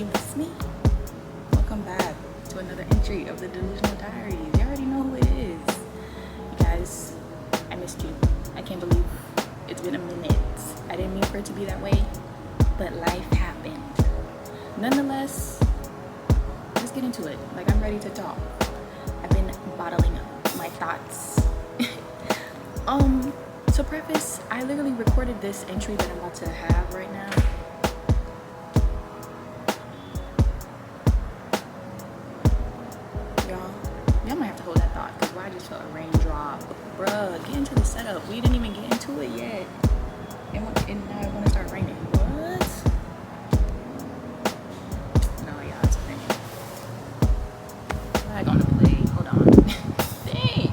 you miss me? Welcome back to another entry of the Delusional Diaries. You already know who it is. You guys, I missed you. I can't believe it's been a minute. I didn't mean for it to be that way, but life happened. Nonetheless, let's get into it. Like, I'm ready to talk. I've been bottling up my thoughts. To preface, I literally recorded this entry that I'm about to have right now. Y'all might have to hold that thought, because I just felt a raindrop. Bruh, get into the setup. We didn't even get into it yet. And now I want to start raining. What? No, y'all, it's raining. Flag on the play. Hold on. Dang.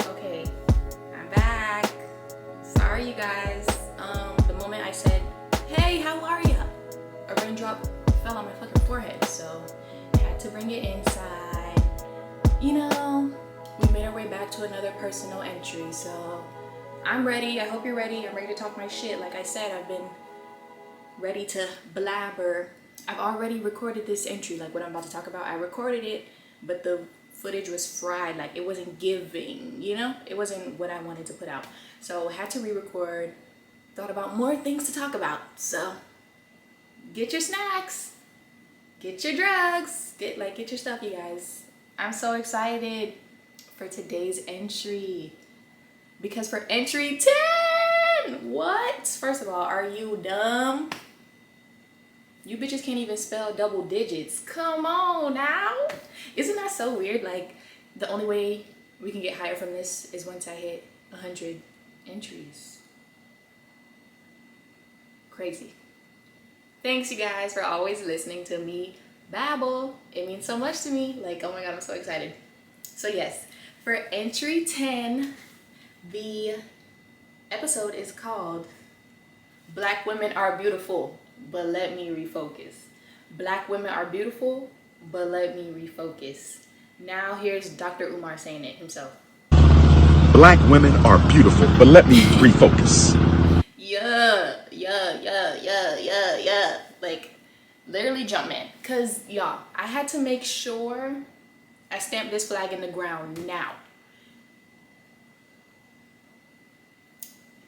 Okay, I'm back. Sorry, you guys. The moment I said, hey, how are ya? A raindrop fell on my fucking forehead, so I had to bring it inside. You know, we made our way back to another personal entry, so I'm ready. I hope you're ready. I'm ready to talk my shit. Like I said, I've been ready to blabber. I've already recorded this entry, like what I'm about to talk about. I recorded it, but the footage was fried. Like, it wasn't giving, you know? It wasn't what I wanted to put out. So I had to re-record. Thought about more things to talk about. So get your snacks, get your drugs, get your stuff, you guys. I'm so excited for today's entry, because for entry 10, what? First of all, are you dumb? You bitches can't even spell double digits. Come on now. Isn't that so weird? Like, the only way we can get higher from this is once I hit 100 entries. Crazy. Thanks, you guys, for always listening to me babble. It means so much to me. Like, oh my god, I'm so excited. So yes, for entry 10, the episode is called Black Women Are Beautiful, but Let Me Refocus. Black women are beautiful, but let me refocus. Now here's Dr. Umar saying it himself. Black women are beautiful, but let me refocus. Yeah. Like, literally jump man. Cause y'all, I had to make sure I stamped this flag in the ground now.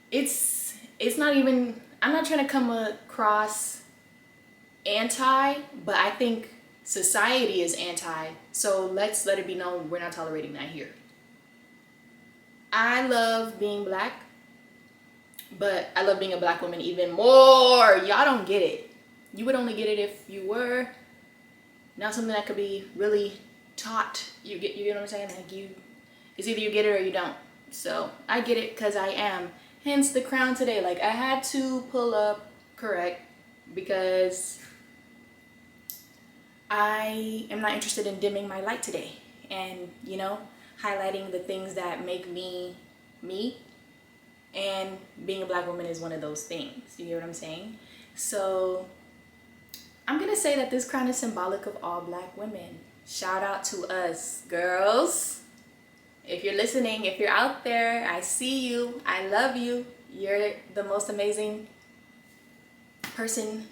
It's not even, I'm not trying to come across anti, but I think society is anti. So let's let it be known we're not tolerating that here. I love being black, but I love being a black woman even more. Y'all don't get it. You would only get it if you were. Now something that could be really taught. You get what I'm saying? Like, it's either you get it or you don't. So I get it because I am. Hence the crown today. Like, I had to pull up correct because I am not interested in dimming my light today. And, you know, highlighting the things that make me, me. And being a black woman is one of those things. You get what I'm saying? So I'm going to say that this crown is symbolic of all black women. Shout out to us, girls. If you're listening, if you're out there, I see you. I love you. You're the most amazing person,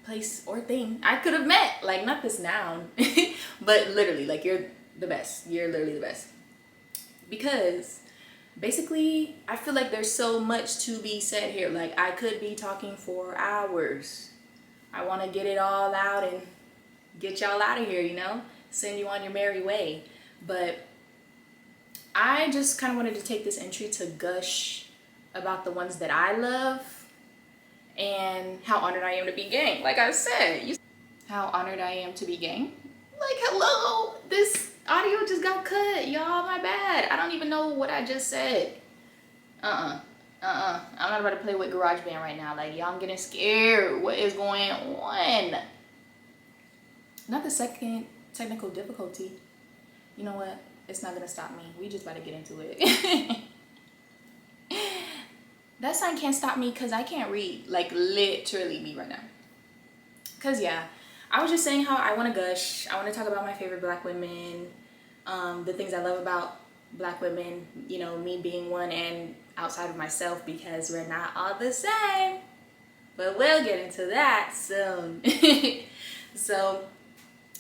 place, or thing I could have met. Like, not this noun, but literally, like, you're the best. You're literally the best. Because basically, I feel like there's so much to be said here. Like, I could be talking for hours. I want to get it all out and get y'all out of here, you know? Send you on your merry way. But I just kind of wanted to take this entry to gush about the ones that I love and how honored I am to be gang. Like I said, how honored I am to be gang. Like, hello, this audio just got cut, y'all. My bad. I don't even know what I just said. I'm not about to play with GarageBand right now. Like, y'all, I'm getting scared. What is going on? Not the second technical difficulty. You know what? It's not gonna stop me. We just about to get into it. That sign can't stop me because I can't read. Like, literally me right now. Because, yeah, I was just saying how I want to gush. I want to talk about my favorite black women. The things I love about black women. You know, me being one, and outside of myself, because we're not all the same. But we'll get into that soon. So,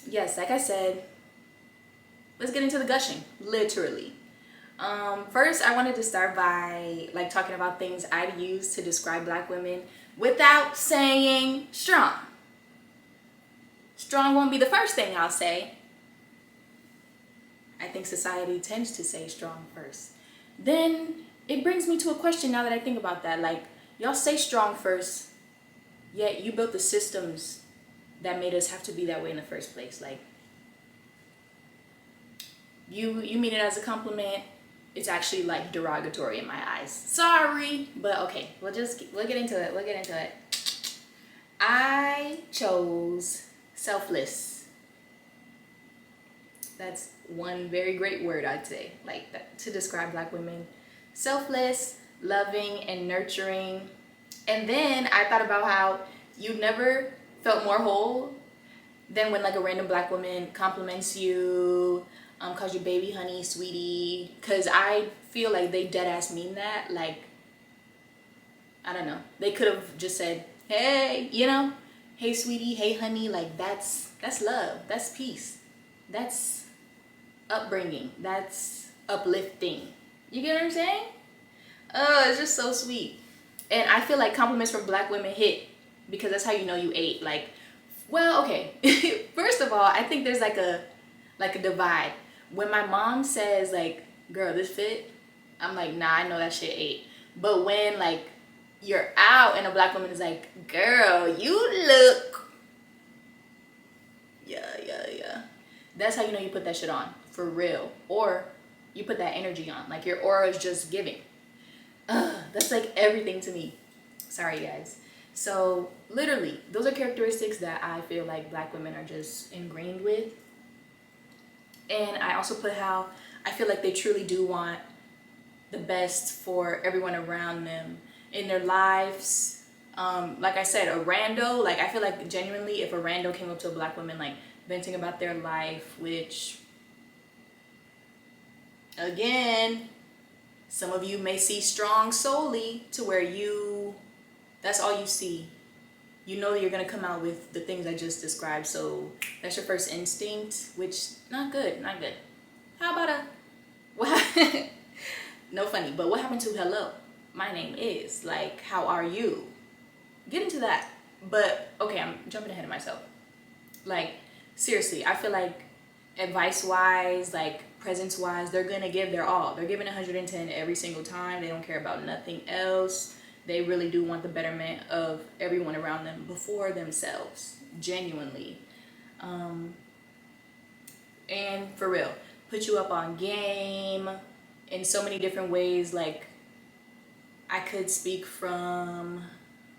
yes, like I said, let's get into the gushing, literally. First, I wanted to start by like talking about things I'd use to describe black women without saying strong. Strong won't be the first thing I'll say. I think society tends to say strong first. Then it brings me to a question now that I think about that. Like, y'all say strong first, yet you built the systems that made us have to be that way in the first place. Like, you mean it as a compliment. It's actually like derogatory in my eyes. Sorry, but okay, we'll get into it. I chose selfless. That's one very great word, I'd say, like that, to describe black women. Selfless, loving, and nurturing. And then I thought about how you never felt more whole than when like a random black woman compliments you, calls you baby, honey, sweetie. Cause I feel like they dead ass mean that. Like, I don't know. They could have just said, hey, you know, hey sweetie, hey honey. Like that's love. That's peace. That's upbringing. That's uplifting. You get what I'm saying? Oh, it's just so sweet. And I feel like compliments from black women hit because that's how you know you ate. Like, well, okay. First of all, I think there's like a divide. When my mom says like, girl, this fit, I'm like, nah, I know that shit ate. But when like you're out and a black woman is like, girl, you look, yeah. That's how you know you put that shit on, for real. Or you put that energy on, like your aura is just giving. That's like everything to me. Sorry guys. So literally, those are characteristics that I feel like black women are just ingrained with. And I also put how I feel like they truly do want the best for everyone around them in their lives. Like I said, a rando, like I feel like genuinely if a rando came up to a black woman like venting about their life, which again, some of you may see strong solely to where that's all you see. You know you're gonna come out with the things I just described, so that's your first instinct, which not good. How about no funny, but what happened to hello? My name is, like, how are you? Get into that. But okay, I'm jumping ahead of myself. Like, seriously, I feel like advice-wise, like presence-wise, they're gonna give their all. They're giving 110 every single time. They don't care about nothing else. They really do want the betterment of everyone around them before themselves, genuinely. And for real, put you up on game in so many different ways. Like, I could speak from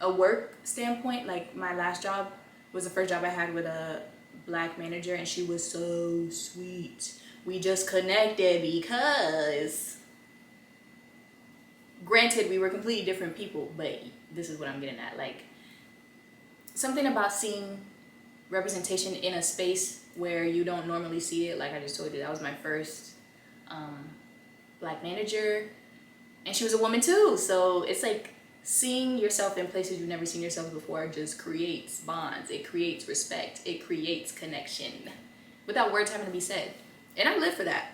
a work standpoint. Like, my last job was the first job I had with a black manager, and she was so sweet. We just connected because, granted, we were completely different people, but this is what I'm getting at. Like, something about seeing representation in a space where you don't normally see it. Like I just told you, that was my first black manager, and she was a woman too. So it's like seeing yourself in places you've never seen yourself before just creates bonds. It creates respect. It creates connection without words having to be said. And I live for that.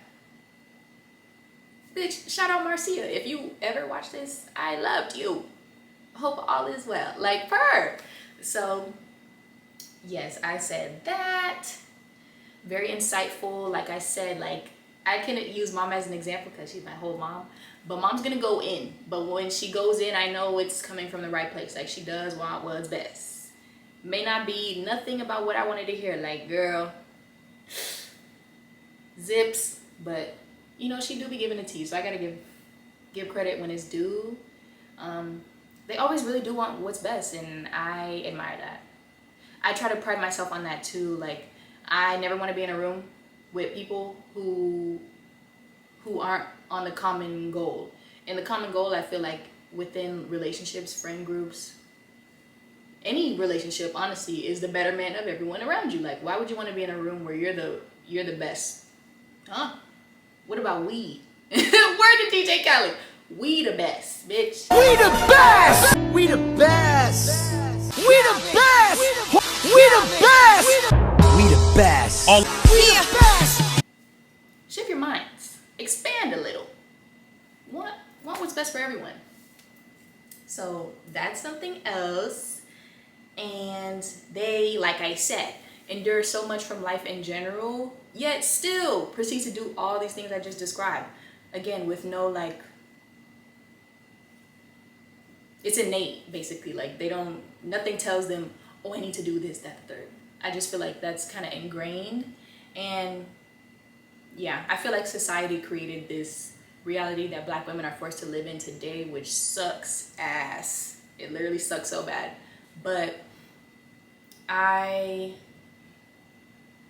Bitch, shout out Marcia. If you ever watch this, I loved you. Hope all is well. Like, purr. So, yes, I said that. Very insightful. Like I said, like, I can use mom as an example because she's my whole mom. But mom's gonna go in. But when she goes in, I know it's coming from the right place. Like, she does want what's best. May not be nothing about what I wanted to hear. Like, girl, zips. But you know, she do be giving it to you, so I gotta give credit when it's due. They always really do want what's best, and I admire that. I try to pride myself on that too. Like, I never want to be in a room with people who aren't on the common goal. And the common goal, I feel like, within relationships, friend groups, any relationship, honestly, is the betterment of everyone around you. Like, why would you want to be in a room where you're the best? Huh? What about we? Word to DJ Khaled. We the best, bitch. We the best! We the best! All Shift your minds. Expand a little. Want what's best for everyone. So that's something else. And they, like I said, endure so much from life in general, yet still proceed to do all these things I just described. Again, with no like, it's innate basically. Like nothing tells them, oh, I need to do this, that, the third. I just feel like that's kind of ingrained. And yeah, I feel like society created this reality that Black women are forced to live in today, which sucks ass. It literally sucks so bad. But I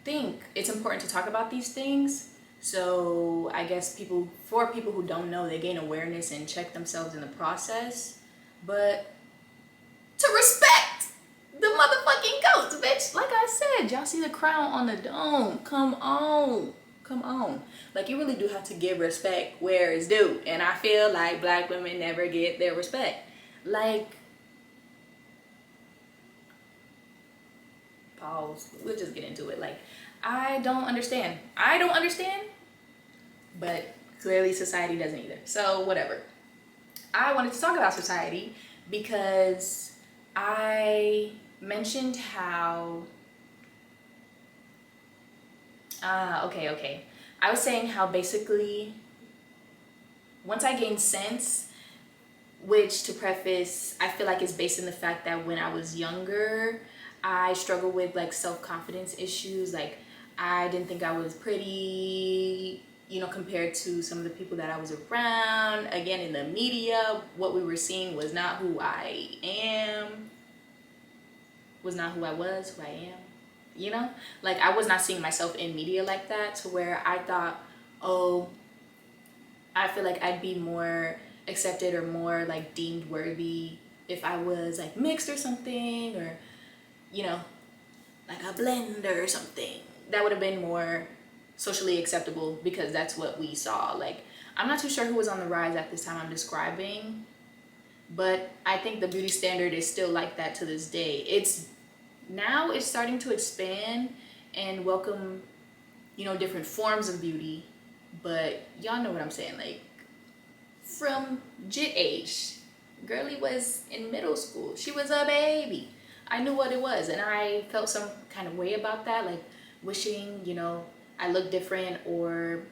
think it's important to talk about these things. So I guess for people who don't know, they gain awareness and check themselves in the process. But to respect the motherfucking goats, bitch. Like I said, y'all see the crown on the dome. Come on. Like, you really do have to give respect where it's due. And I feel like Black women never get their respect. Like, pause. We'll just get into it. Like, I don't understand. But clearly society doesn't either. So whatever. I wanted to talk about society because I mentioned how okay. I was saying how basically once I gained sense, which to preface, I feel like it's based in the fact that when I was younger, I struggled with like self-confidence issues. Like, I didn't think I was pretty, compared to some of the people that I was around. Again, in the media, what we were seeing was not who I am, was not who I was, who I am. Like, I was not seeing myself in media like that, to where I thought, oh, I feel like I'd be more accepted or more like deemed worthy if I was like mixed or something, or like a blender or something. That would have been more socially acceptable because that's what we saw. Like, I'm not too sure who was on the rise at this time I'm describing, but I think the beauty standard is still like that to this day. It's starting to expand and welcome, different forms of beauty, but y'all know what I'm saying. Like, from jit age, girly was in middle school. She was a baby. I knew what it was, and I felt some kind of way about that, like wishing, I looked different, or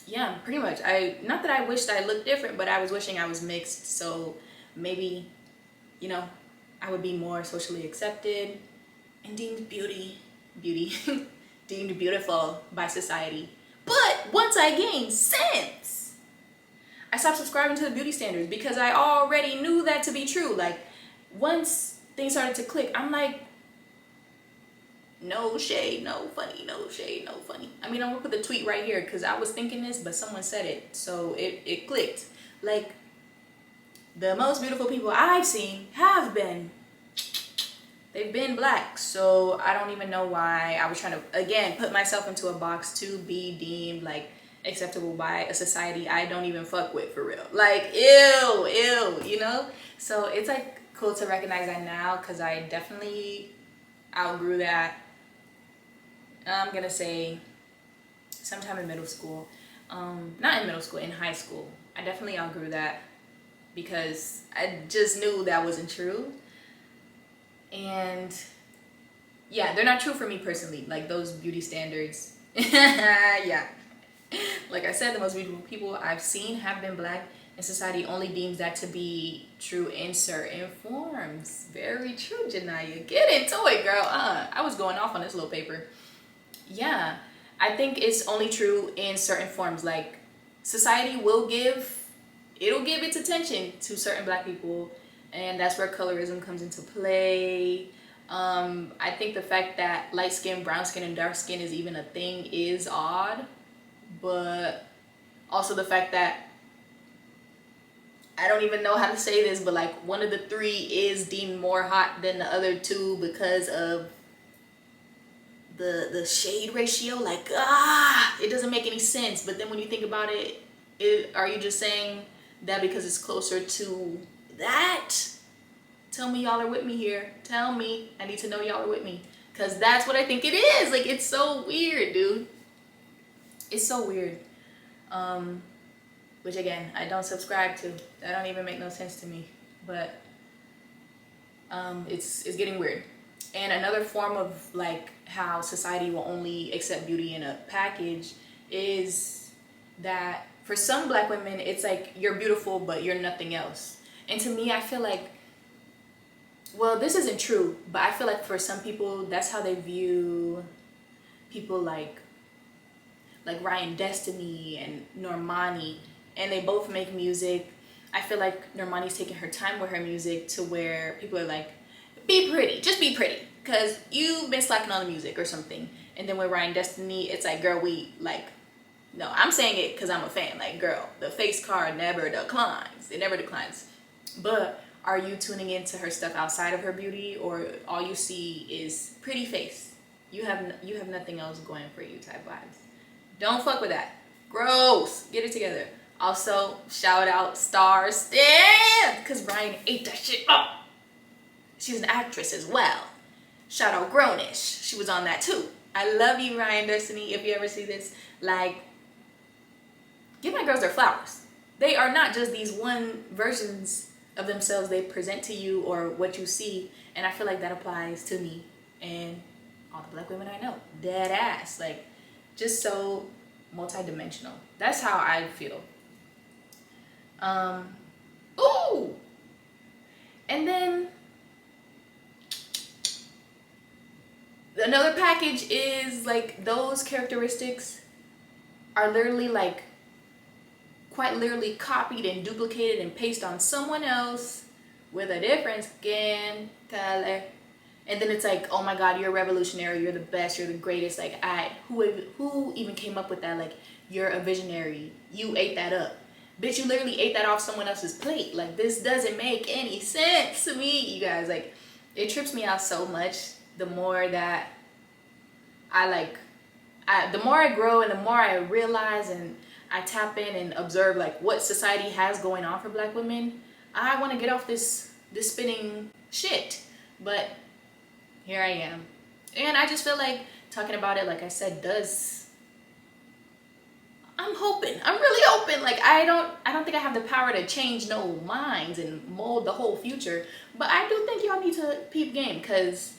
yeah, pretty much. Not that I wished I looked different, but I was wishing I was mixed, so maybe, I would be more socially accepted and deemed deemed beautiful by society. But once I gained sense, I stopped subscribing to the beauty standards because I already knew that to be true. Like, once things started to click, I'm like, no shade, no funny, no shade, no funny. I mean, I'm gonna put the tweet right here because I was thinking this, but someone said it, so it clicked. Like, the most beautiful people I've seen they've been Black. So I don't even know why I was trying to, again, put myself into a box to be deemed like acceptable by a society I don't even fuck with, for real. Like, ew, So it's like cool to recognize that now, because I definitely outgrew that. I'm gonna say sometime in middle school. Not in middle school, in high school. I definitely outgrew that because I just knew that wasn't true. And yeah, they're not true for me personally, like those beauty standards. Yeah. Like I said, the most beautiful people I've seen have been Black, and society only deems that to be true in certain forms. Very true, Janaya. Get into it, girl. I was going off on this little paper. Yeah, I think it's only true in certain forms. Like, society will give its attention to certain Black people, and that's where colorism comes into play. I think the fact that light skin, brown skin, and dark skin is even a thing is odd, but also the fact that, I don't even know how to say this, but like one of the three is deemed more hot than the other two because of the shade ratio. Like, it doesn't make any sense. But then when you think about it, are you just saying that because it's closer to that? Tell me y'all are with me here. Tell me. I need to know y'all are with me. Because that's what I think it is. Like, it's so weird, dude. It's so weird. Which again, I don't subscribe to. That don't even make no sense to me. But it's getting weird. And another form of like how society will only accept beauty in a package is that for some black women, it's like you're beautiful, but you're nothing else. And to me, I feel like, well, this isn't true, but I feel like for some people, that's how they view people like Ryan Destiny and Normani, and they both make music. I feel like Normani's taking her time with her music to where people are like, be pretty, just be pretty, because you've been slacking on the music or something. And then with Ryan Destiny, it's like, girl, we like, no, I'm saying it because I'm a fan. Like, girl, the face card never declines. It never declines. But are you tuning into her stuff outside of her beauty, or all you see is pretty face? You have nothing else going for you type vibes. Don't fuck with that. Gross. Get it together. Also, shout out Star Stan, because Ryan ate that shit up. She's an actress as well. Shout out Grownish. She was on that too. I love you, Ryan Destiny. If you ever see this, like, give my girls their flowers. They are not just these one versions of themselves they present to you or what you see. And I feel like that applies to me and all the black women I know. Dead ass. Like, just so multidimensional. That's how I feel. Ooh! And then another package is like those characteristics are literally like quite literally copied and duplicated and pasted on someone else with a different skin color. And then it's like, oh my God, you're a revolutionary, you're the best, you're the greatest. Like, who even came up with that? Like, you're a visionary, you ate that up. Bitch, you literally ate that off someone else's plate. Like, this doesn't make any sense to me, you guys. Like, it trips me out so much the more that the more I grow and the more I realize and I tap in and observe like what society has going on for black women. I want to get off this spinning shit, but here I am. And I just feel like talking about it, like I said, I'm really hoping. Like, I don't think I have the power to change no minds and mold the whole future, but I do think y'all need to peep game, because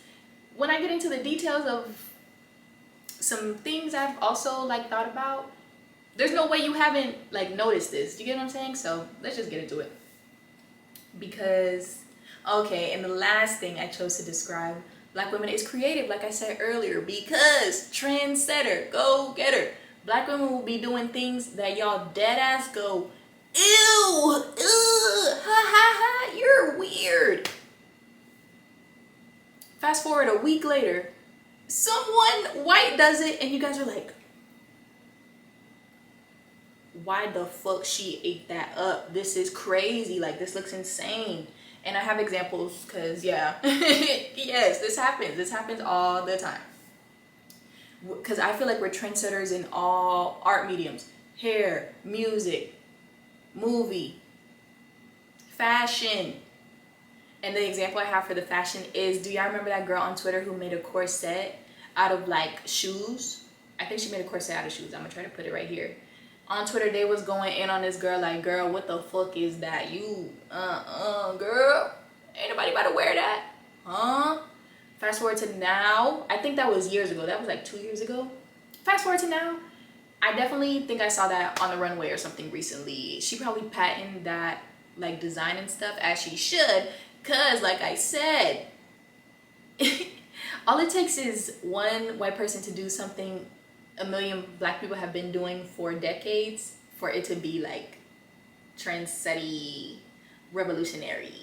when I get into the details of some things I've also like thought about, there's no way you haven't like noticed this. You get what I'm saying? So let's just get into it. Because, okay, and the last thing I chose to describe black women is creative, like I said earlier, because trendsetter, go getter. Black women will be doing things that y'all dead ass go, ew, ugh, ha ha ha, you're weird. Fast forward a week later, someone white does it, and you guys are like, why the fuck she ate that up? This is crazy. Like, this looks insane. And I have examples, because yeah, yes, this happens all the time. Because I feel like we're trendsetters in all art mediums: hair, music, movie, fashion. And the example I have for the fashion is, do y'all remember that girl on Twitter who made a corset out of like shoes? I think she made a corset out of shoes. I'm gonna try to put it right here. On Twitter, they was going in on this girl like, girl, what the fuck is that? You, girl, ain't nobody about to wear that, huh? Fast forward to now, I think that was years ago. That was like 2 years ago. Fast forward to now, I definitely think I saw that on the runway or something recently. She probably patented that like design and stuff, as she should, cause like I said, all it takes is one white person to do something a million black people have been doing for decades for it to be like trendsetty, revolutionary.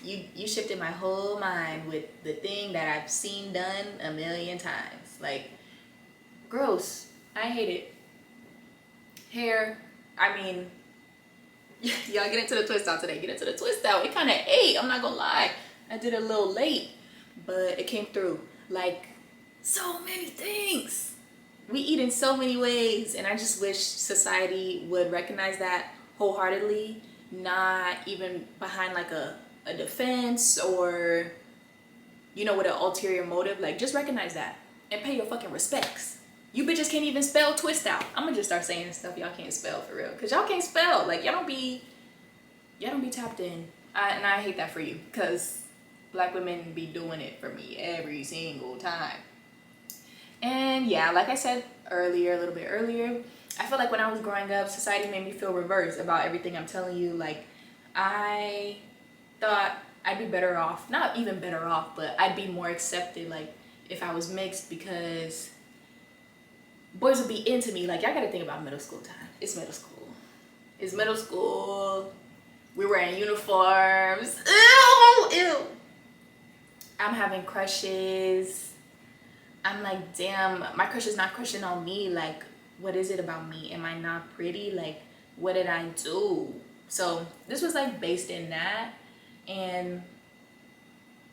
You shifted my whole mind with the thing that I've seen done a million times. Like, gross. I hate it. Hair, I mean, y'all get into the twist out today. Get into the twist out. It kind of ate, I'm not gonna lie. I did it a little late, but it came through. Like, so many things. We eat in so many ways, and I just wish society would recognize that wholeheartedly, not even behind like a defense or, you know, with an ulterior motive, like, just recognize that and pay your fucking respects. You bitches can't even spell twist out. I'm gonna just start saying stuff y'all can't spell for real, cause y'all can't spell. Like, y'all don't be tapped in. And I hate that for you, cause black women be doing it for me every single time. And yeah, like I said earlier, a little bit earlier, I feel like when I was growing up, society made me feel reversed about everything I'm telling you. Like, I thought I'd be better off, not even better off, but I'd be more accepted, like, if I was mixed, because boys would be into me. Like, y'all gotta think about middle school time. It's middle school. It's middle school. We're wearing uniforms. Ew. I'm having crushes. I'm like, damn, my crush is not crushing on me. Like, what is it about me? Am I not pretty? Like, what did I do? So this was like based in that. And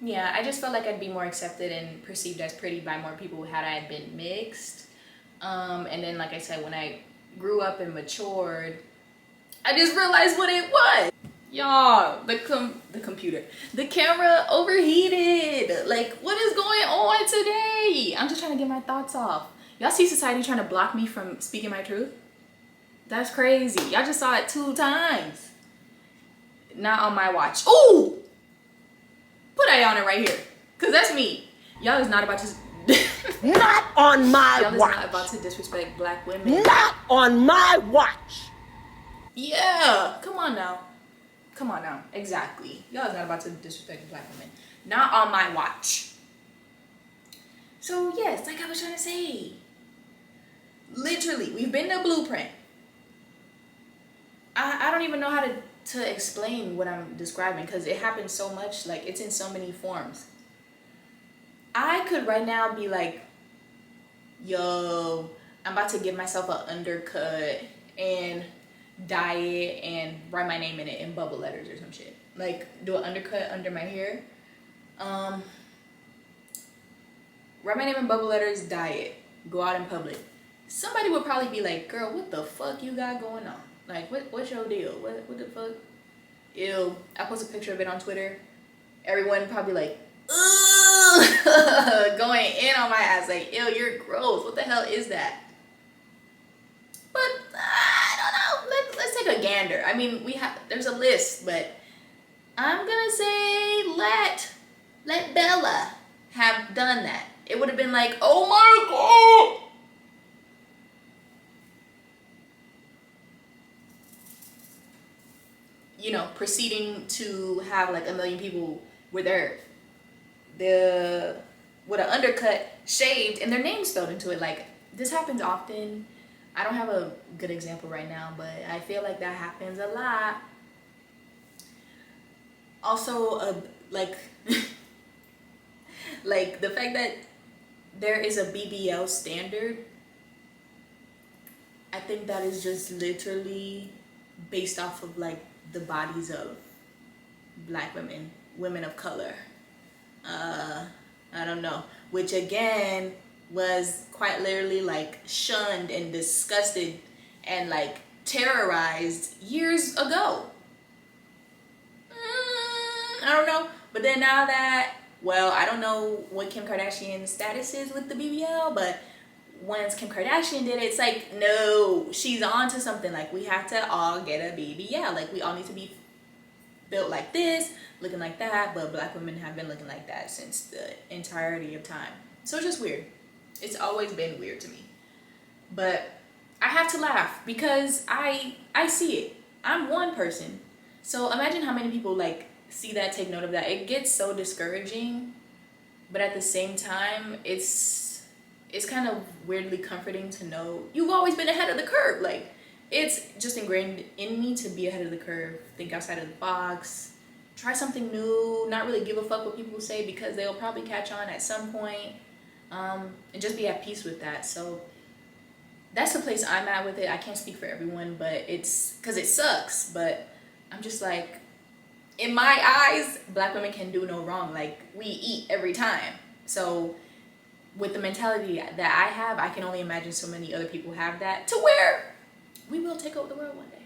yeah, I just felt like I'd be more accepted and perceived as pretty by more people had I been mixed. And then, like I said, when I grew up and matured, I just realized what it was. Y'all, the camera overheated. Like, what is going on today? I'm just trying to get my thoughts off. Y'all see society trying to block me from speaking my truth? That's crazy. Y'all just saw it 2 times. Not on my watch. Ooh! Put a on it right here, cause that's me. Y'all is not about to Not on my y'all is watch. not about to disrespect black women. Not on my watch. Yeah, come on now. Exactly. Y'all is not about to disrespect black women. Not on my watch. So yes, like I was trying to say, literally, we've been the blueprint. I don't even know how to explain what I'm describing, because it happens so much. Like, it's in so many forms. I could right now be like, yo, I'm about to give myself an undercut and dye it and write my name in it in bubble letters or some shit. Like, do an undercut under my hair. Write my name in bubble letters, dye it, go out in public. Somebody would probably be like, girl, what the fuck you got going on? Like, what's your deal? What the fuck? Ew. I post a picture of it on Twitter. Everyone probably like, ugh, going in on my ass, like, ew, you're gross. What the hell is that? But I don't know. Let's take a gander. I mean, there's a list, but I'm gonna say let Bella have done that. It would have been like, oh my god. You know, proceeding to have like 1 million people with with an undercut shaved and their name spelled into it. Like, this happens often. I don't have a good example right now, but I feel like that happens a lot. Also, like like the fact that there is a BBL standard, I think that is just literally based off of like the bodies of black women of color. I don't know, which again was quite literally like shunned and disgusted and like terrorized years ago. I don't know, but then now that, well, I don't know what Kim Kardashian's status is with the BBL, but once Kim Kardashian did it, it's like, no, she's on to something. Like, we have to all get a BBL. Like, we all need to be built like this, looking like that, but black women have been looking like that since the entirety of time. So it's just weird. It's always been weird to me. But I have to laugh because I see it. I'm one person. So imagine how many people like see that, take note of that. It gets so discouraging, but at the same time, it's kind of weirdly comforting to know you've always been ahead of the curve. Like, it's just ingrained in me to be ahead of the curve, think outside of the box, try something new, not really give a fuck what people say because they'll probably catch on at some point, and just be at peace with that. So that's the place I'm at with it. I can't speak for everyone, but it's because it sucks, but I'm just like, in my eyes, black women can do no wrong. Like, we eat every time. So with the mentality that I have, I can only imagine so many other people have that, to where we will take over the world one day.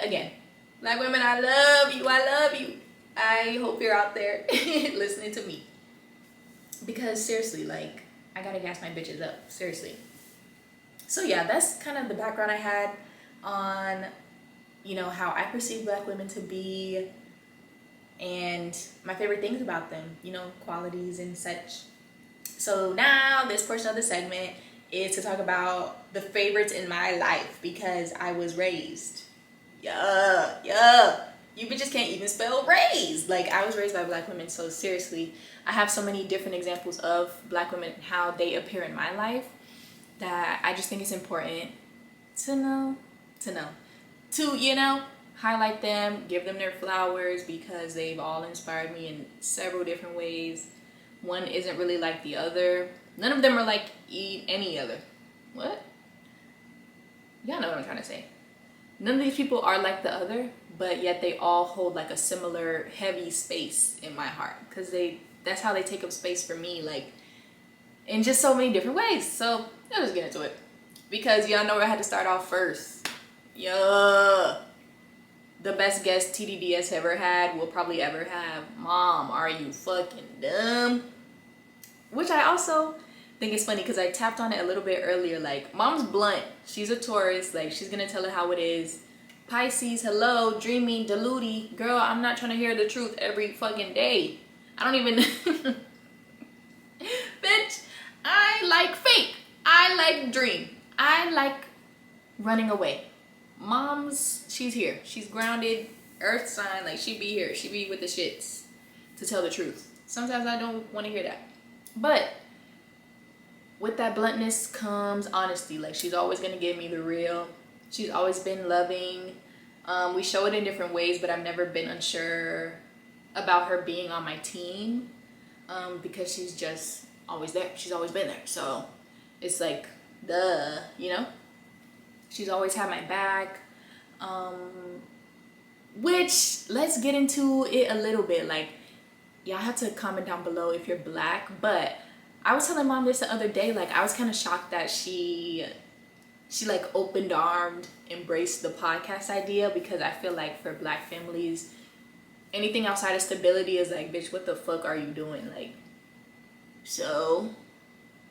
Again, black women, I love you. I hope you're out there listening to me. Because seriously, like, I gotta gas my bitches up. Seriously. So yeah, that's kind of the background I had on, you know, how I perceive black women to be and my favorite things about them, you know, qualities and such. So now this portion of the segment is to talk about the favorites in my life because I was raised. Yeah. You bitches can't even spell raised. Like, I was raised by black women, so seriously, I have so many different examples of black women, how they appear in my life, that I just think it's important to know, to, you know, highlight them, give them their flowers, because they've all inspired me in several different ways. One isn't really like the other. None of them are like any other. What? Y'all know what I'm trying to say. None of these people are like the other, but yet they all hold like a similar heavy space in my heart, because that's how they take up space for me, like in just so many different ways. So let's just get into it, because y'all know where I had to start off first. Yeah, the best guest TDDS ever had, will probably ever have. Mom, are you fucking dumb? Which I also think is funny, because I tapped on it a little bit earlier. Like, mom's blunt. She's a Taurus. Like, she's gonna tell it how it is. Pisces, hello, dreamy, deludey. Girl, I'm not trying to hear the truth every fucking day. I don't even... Bitch, I like fake. I like dream. I like running away. Mom's, she's here. She's grounded, earth sign. Like, she be here. She be with the shits, to tell the truth. Sometimes I don't want to hear that. But with that bluntness comes honesty. Like, she's always gonna give me the real. She's always been loving. We show it in different ways, but I've never been unsure about her being on my team, because she's just always there. She's always been there. So it's like, duh, you know? She's always had my back. Which, let's get into it a little bit. Like, y'all have to comment down below if you're black, but I was telling mom this the other day. Like, I was kind of shocked that she like opened armed, embraced the podcast idea, because I feel like for black families, anything outside of stability is like, bitch, what the fuck are you doing? Like, so,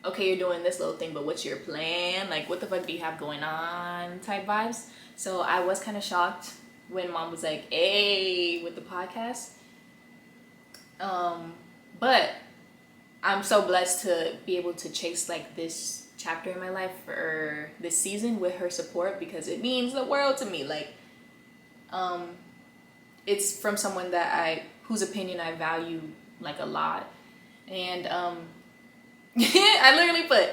okay, you're doing this little thing, but what's your plan? Like, what the fuck do you have going on type vibes? So I was kind of shocked when mom was like, hey, with the podcast. But I'm so blessed to be able to chase like this chapter in my life for this season with her support, because it means the world to me. Like, it's from someone that whose opinion I value like a lot. And I literally put,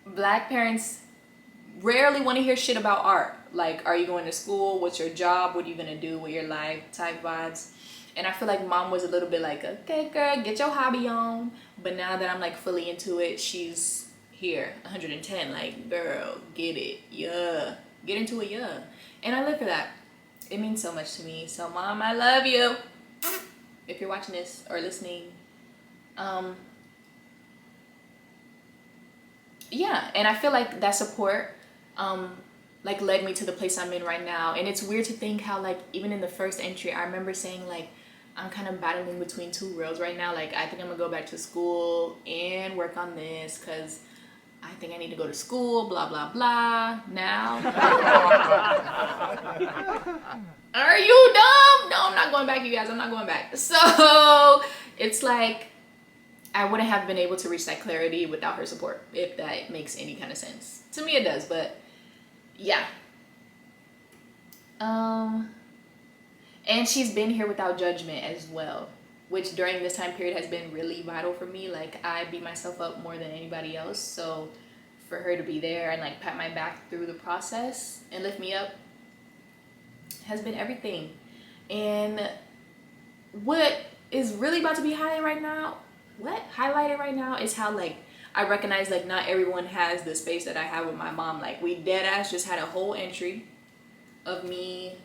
black parents rarely want to hear shit about art. Like, are you going to school? What's your job? What are you gonna do with your life? Type vibes. And I feel like mom was a little bit like, okay, girl, get your hobby on. But now that I'm like fully into it, she's here, 110. Like, girl, get it, yeah. Get into it, yeah. And I live for that. It means so much to me. So, mom, I love you. If you're watching this or listening. Yeah, and I feel like that support like led me to the place I'm in right now. And it's weird to think how, like, even in the first entry, I remember saying like, I'm kind of battling between two worlds right now. Like, I think I'm gonna go back to school and work on this, because I think I need to go to school, blah blah blah. Now are you dumb? No, I'm not going back, you guys. I'm not going back. So it's like, I wouldn't have been able to reach that clarity without her support, if that makes any kind of sense. To me it does, but yeah. And she's been here without judgment as well, which during this time period has been really vital for me. Like, I beat myself up more than anybody else, so for her to be there and like pat my back through the process and lift me up has been everything. And what is really about to be highlighted right now is how, like, I recognize like not everyone has the space that I have with my mom. Like, we dead ass just had a whole entry of me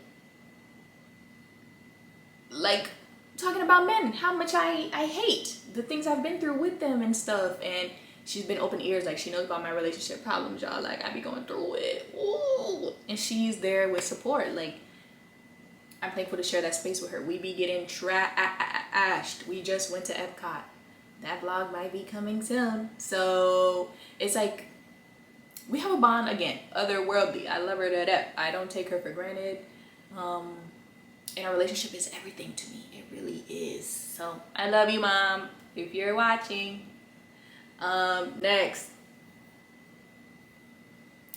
like talking about men, how much I hate the things I've been through with them and stuff. And she's been open ears. Like, she knows about my relationship problems, y'all. Like, I be going through it. Ooh. And she's there with support. Like, I'm thankful to share that space with her. We be getting trashed. We just went to Epcot. That vlog might be coming soon. So it's like, we have a bond again, otherworldly. I love her to death. I don't take her for granted. And our relationship is everything to me. It really is. So I love you, Mom, if you're watching. Next.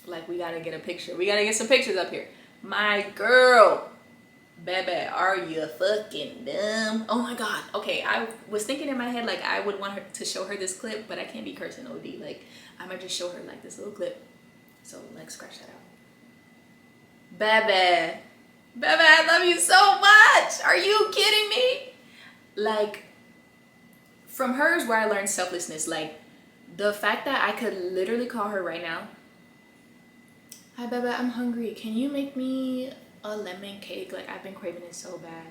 Like, we gotta get a picture. We gotta get some pictures up here. My girl. Bebe, are you fucking dumb? Oh my God. Okay, I was thinking in my head, like, I would want her to show her this clip, but I can't be cursing OD. Like, I might just show her, like, this little clip. So, like, scratch that out. Bebe. Bebe, I love you so much. Are you kidding me? Like, from hers where I learned selflessness, like, the fact that I could literally call her right now. Hi, Bebe, I'm hungry. Can you make me a lemon cake? Like, I've been craving it so bad.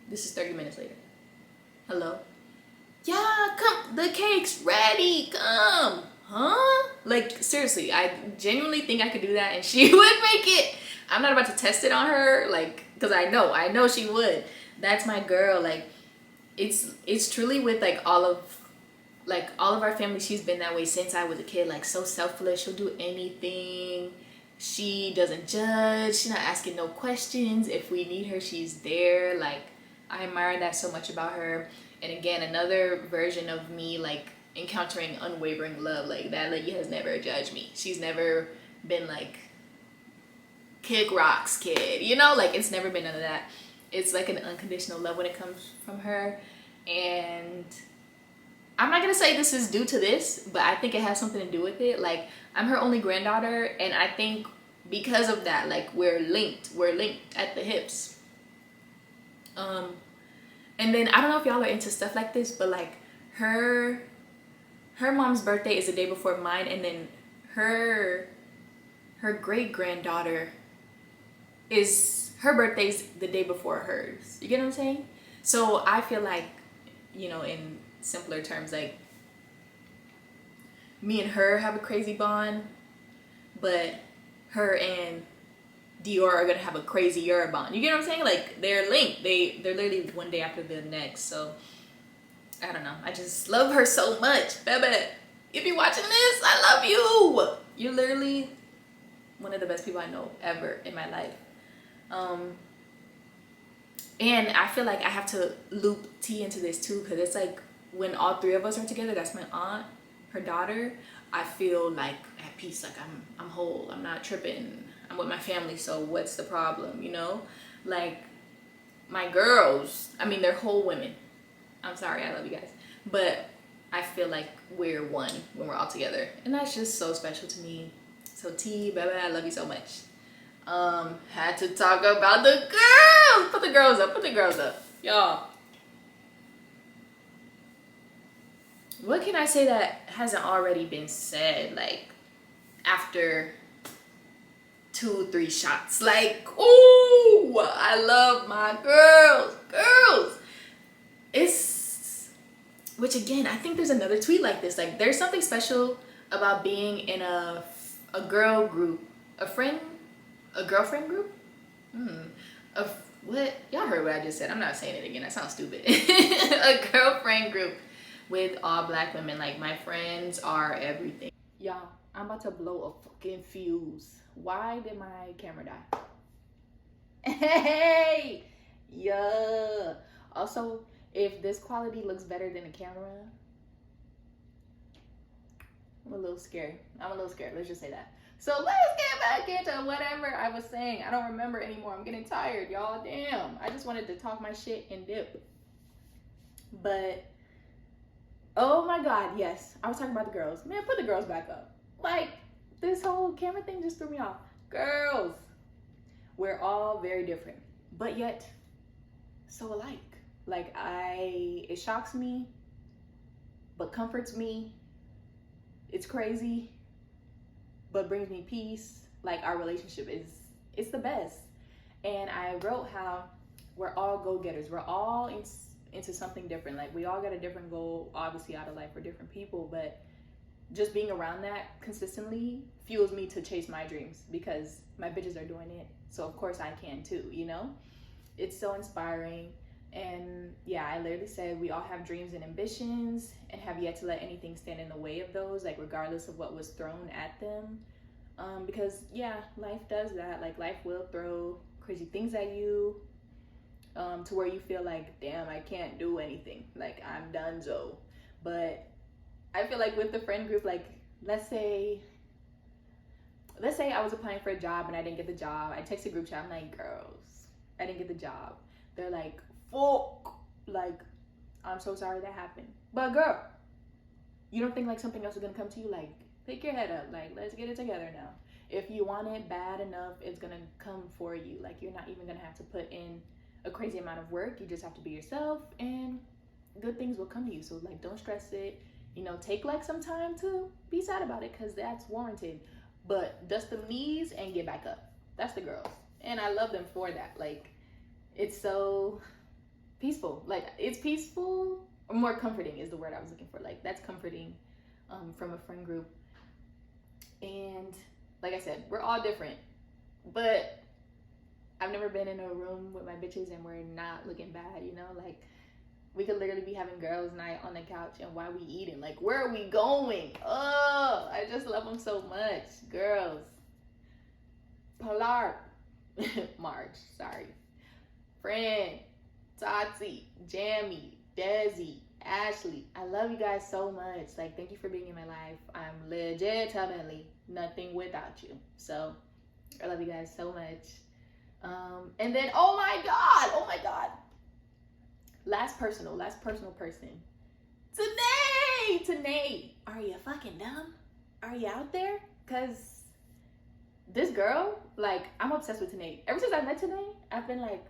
This is 30 minutes later. Hello? Yeah, come. The cake's ready. Come. Huh? Like, seriously, I genuinely think I could do that and she would make it. I'm not about to test it on her, like, because I know she would. That's my girl. Like, it's truly with, like, all of our family. She's been that way since I was a kid. Like, so selfless. She'll do anything. She doesn't judge. She's not asking no questions. If we need her, she's there. Like, I admire that so much about her. And again, another version of me, like, encountering unwavering love. Like, that lady has never judged me. She's never been like, kick rocks, kid, you know? Like, it's never been none of that. It's like an unconditional love when it comes from her. And I'm not gonna say this is due to this, but I think it has something to do with it. Like, I'm her only granddaughter, and I think because of that, like, we're linked at the hips. And then I don't know if y'all are into stuff like this, but like, her mom's birthday is the day before mine, and then her great granddaughter her birthday's the day before hers. You get what I'm saying? So I feel like, you know, in simpler terms, like, me and her have a crazy bond, but her and Dior are gonna have a crazier bond. You get what I'm saying? Like, they're linked. They're literally one day after the next. So I don't know. I just love her so much. Bebe, if you're watching this, I love you. You're literally one of the best people I know ever in my life. And I feel like I have to loop T into this too, because it's like, when all three of us are together, that's my aunt, her daughter, I feel like at peace. Like, I'm whole. I'm not tripping. I'm with my family, so what's the problem, you know? Like, my girls, I mean, they're whole women. I'm sorry, I love you guys. But I feel like we're one when we're all together. And that's just so special to me. So T, baby, I love you so much. Had to talk about the girls. Put the girls up, y'all. What can I say that hasn't already been said? Like, after 2-3 shots, like, ooh, I love my girls. It's, which again, I think there's another tweet like this. Like, there's something special about being in a girl group, a girlfriend group. What? Y'all heard what I just said. I'm not saying it again. That sounds stupid. A girlfriend group with all black women. Like, my friends are everything. Y'all, I'm about to blow a fucking fuse. Why did my camera die? Hey! Yeah. Also, if this quality looks better than the camera, I'm a little scared. Let's just say that. So let's get back into whatever I was saying. I don't remember anymore. I'm getting tired, y'all. Damn. I just wanted to talk my shit and dip. But, oh my God, yes. I was talking about the girls. Man, put the girls back up. Like, this whole camera thing just threw me off. Girls, we're all very different, but yet so alike. Like, it shocks me, but comforts me. It's crazy, but brings me peace. Like, our relationship it's the best. And I wrote how we're all go-getters. We're all into something different. Like, we all got a different goal, obviously, out of life for different people, but just being around that consistently fuels me to chase my dreams because my bitches are doing it. So of course I can too, you know? It's so inspiring. And yeah, I literally said we all have dreams and ambitions and have yet to let anything stand in the way of those, like regardless of what was thrown at them. Because yeah, life does that. Like life will throw crazy things at you, to where you feel like, damn, I can't do anything. Like I'm donezo. But I feel like with the friend group, like let's say I was applying for a job and I didn't get the job. I text a group chat, I'm like, girls, I didn't get the job. They're like, fuck, like, I'm so sorry that happened. But girl, you don't think like something else is gonna come to you? Like, pick your head up, like, let's get it together now. If you want it bad enough, it's gonna come for you. Like, you're not even gonna have to put in a crazy amount of work. You just have to be yourself and good things will come to you. So like, don't stress it. You know, take like some time to be sad about it because that's warranted. But dust them knees and get back up. That's the girls. And I love them for that. Like, it's so peaceful. Like, it's peaceful, or more comforting is the word I was looking for. Like, that's comforting from a friend group. And like I said, we're all different. But I've never been in a room with my bitches and we're not looking bad, you know? Like, we could literally be having girls' night on the couch and while we eating. Like, where are we going? Oh, I just love them so much. Girls. Polar. Marge, sorry. Friend. Tati. Jamie. Desi. Ashley. I love you guys so much. Like, thank you for being in my life. I'm legitimately nothing without you. So, I love you guys so much. And then, oh my God. Last personal person. Tanae, are you fucking dumb? Are you out there? Cause this girl, like, I'm obsessed with Tanae. Ever since I met Tanae, I've been like,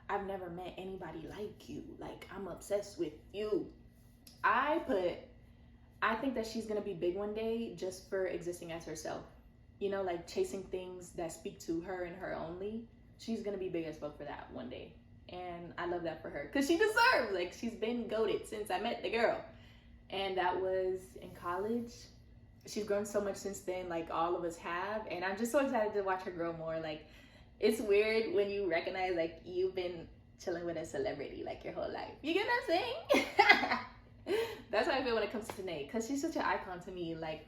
I've never met anybody like you. Like, I'm obsessed with you. I think that she's gonna be big one day just for existing as herself. You know, like chasing things that speak to her and her only. She's gonna be big as fuck for that one day. And I love that for her because she deserves, like, she's been goated since I met the girl. And that was in college. She's grown so much since then, like all of us have. And I'm just so excited to watch her grow more. Like, it's weird when you recognize, like, you've been chilling with a celebrity, like, your whole life. You get what I'm saying? That's how I feel when it comes to Tanae, because she's such an icon to me. Like,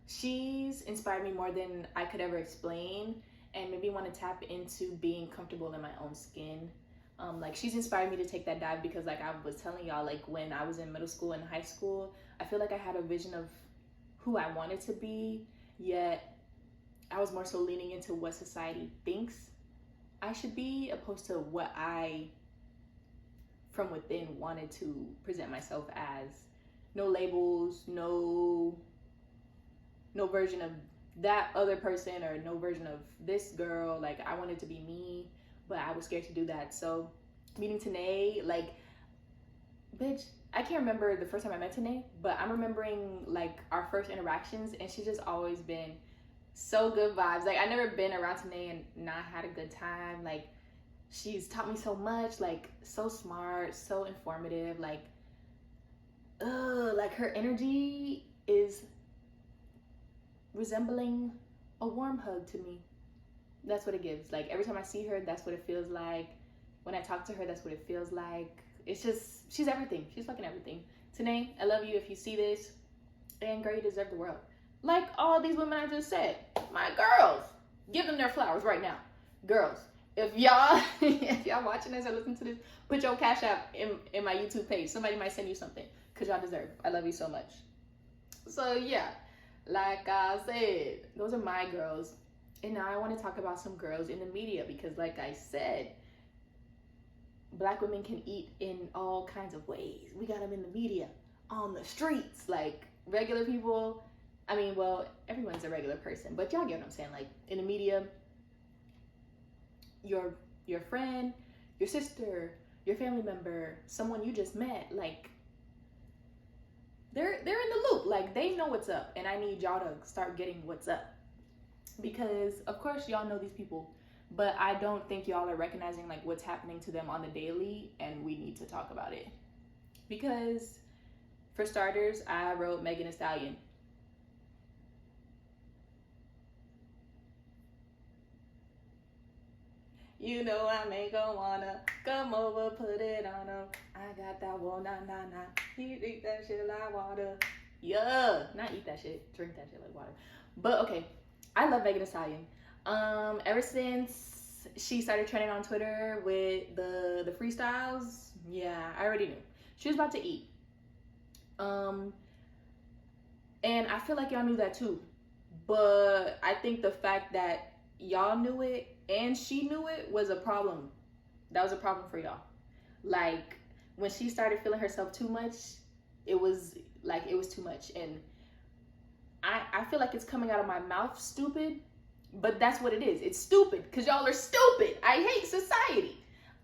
she's inspired me more than I could ever explain. And maybe want to tap into being comfortable in my own skin. Like, she's inspired me to take that dive because, like I was telling y'all, like, when I was in middle school and high school, I feel like I had a vision of who I wanted to be, yet I was more so leaning into what society thinks I should be, opposed to what I, from within, wanted to present myself as. No labels, no version of that other person or no version of this girl. Like, I wanted to be me, but I was scared to do that. So meeting Tanae, like, bitch, I can't remember the first time I met Tanae, but I'm remembering like our first interactions, and she's just always been so good vibes. Like, I've never been around Tanae and not had a good time. Like, she's taught me so much, like, so smart, so informative. Like, like, her energy is resembling a warm hug to me. That's what it gives. Like, every time I see her, that's what it feels like. When I talk to her, that's what it feels like. It's just, she's everything. She's fucking everything. Tanae, I love you if you see this. And girl, you deserve the world. Like all these women I just said. My girls. Give them their flowers right now. Girls, if y'all watching this or listening to this, put your Cash App in my YouTube page. Somebody might send you something. Because y'all deserve. I love you so much. So yeah. Like I said, those are my girls. And now I want to talk about some girls in the media because, like I said, Black women can eat in all kinds of ways. We got them in the media, on the streets, like regular people. I mean, well, everyone's a regular person, but y'all get what I'm saying. Like, in the media, your friend, your sister, your family member, someone you just met, like, they're in the loop. Like, they know what's up, and I need y'all to start getting what's up. Because, of course, y'all know these people, but I don't think y'all are recognizing, like, what's happening to them on the daily, and we need to talk about it. Because For starters, I wrote Megan Thee Stallion. You know I make her wanna come over, put it on her. I got that one, nah. You eat that shit like water. Yeah, not eat that shit, drink that shit like water. But okay, I love Megan Thee Stallion. Ever since she started trending on Twitter with the freestyles, yeah, I already knew she was about to eat. And I feel like y'all knew that too, but I think the fact that y'all knew it and she knew it was a problem. That was a problem for y'all. Like when she started feeling herself too much, it was too much. And I feel like it's coming out of my mouth stupid, but that's what it is. It's stupid because y'all are stupid. I hate society.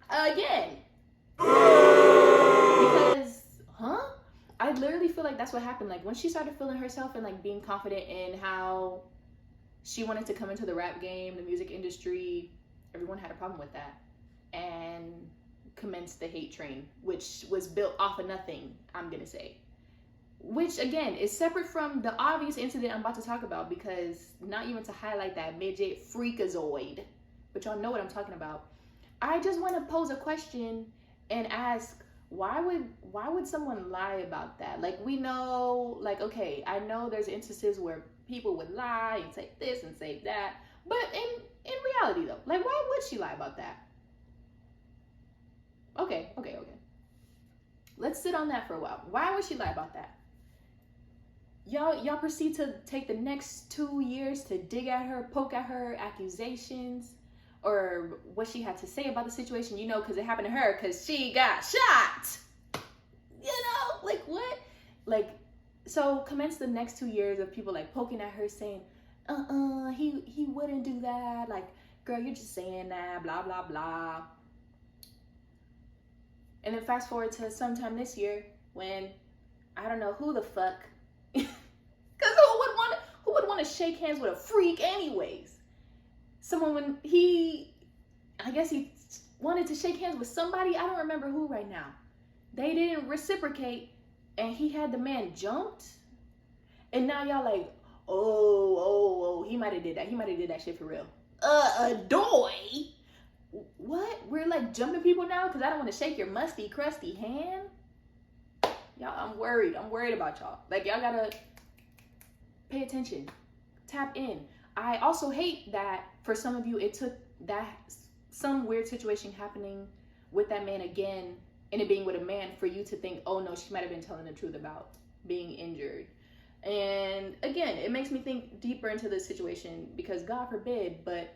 Again. Because, I literally feel like that's what happened. Like when she started feeling herself and like being confident in how she wanted to come into the rap game, the music industry, everyone had a problem with that and commenced the hate train, which was built off of nothing, I'm gonna say. Which again is separate from the obvious incident I'm about to talk about, because not even to highlight that midget freakazoid, but y'all know what I'm talking about. I just want to pose a question and ask, why would someone lie about that? Like, we know, like, okay, I know there's instances where people would lie and say this and say that, but in reality though, like, why would she lie about that? Okay. Let's sit on that for a while. Why would she lie about that? Y'all proceed to take the next 2 years to dig at her, poke at her, accusations, or what she had to say about the situation, you know, because it happened to her, because she got shot. You know, like what? Like, so commence the next 2 years of people like poking at her saying, he wouldn't do that. Like, girl, you're just saying that, blah, blah, blah. And then fast forward to sometime this year when I don't know who the fuck, because who would want to shake hands with a freak anyways? Someone when I guess he wanted to shake hands with somebody, I don't remember who right now. They didn't reciprocate and he had the man jumped. And now y'all like, oh, he might have did that. He might have did that shit for real. A doy? What? We're like jumping people now because I don't want to shake your musty, crusty hand? Y'all, I'm worried. I'm worried about y'all. Like, y'all gotta pay attention. Tap in. I also hate that for some of you, it took that some weird situation happening with that man again, and it being with a man, for you to think, oh no, she might have been telling the truth about being injured. And again, it makes me think deeper into this situation, because God forbid, but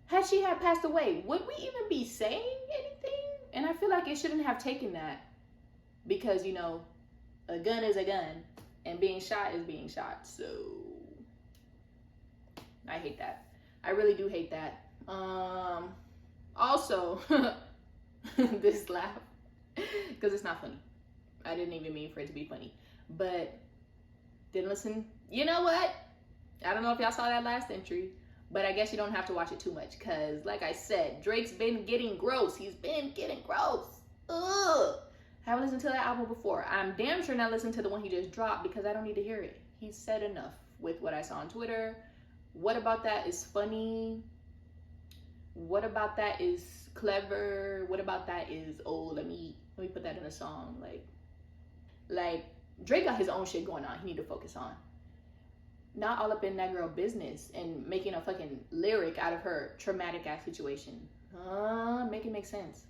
had she had passed away, would we even be saying anything? And I feel like it shouldn't have taken that, because, you know, a gun is a gun and being shot is being shot. So I hate that. I really do hate that. Also, this laugh, because it's not funny. I didn't even mean for it to be funny, but didn't listen. You know what? I don't know if y'all saw that last entry, but I guess you don't have to watch it too much, because like I said, Drake's been getting gross. He's been getting gross. Ugh. Haven't listened to that album before. I'm damn sure not listening to the one he just dropped, because I don't need to hear it. He's said enough with what I saw on Twitter. What about that is funny? What about that is clever? What about that is, oh, let me put that in a song. Like Drake got his own shit going on. He need to focus on. Not all up in that girl business and making a fucking lyric out of her traumatic ass situation. Make it make sense.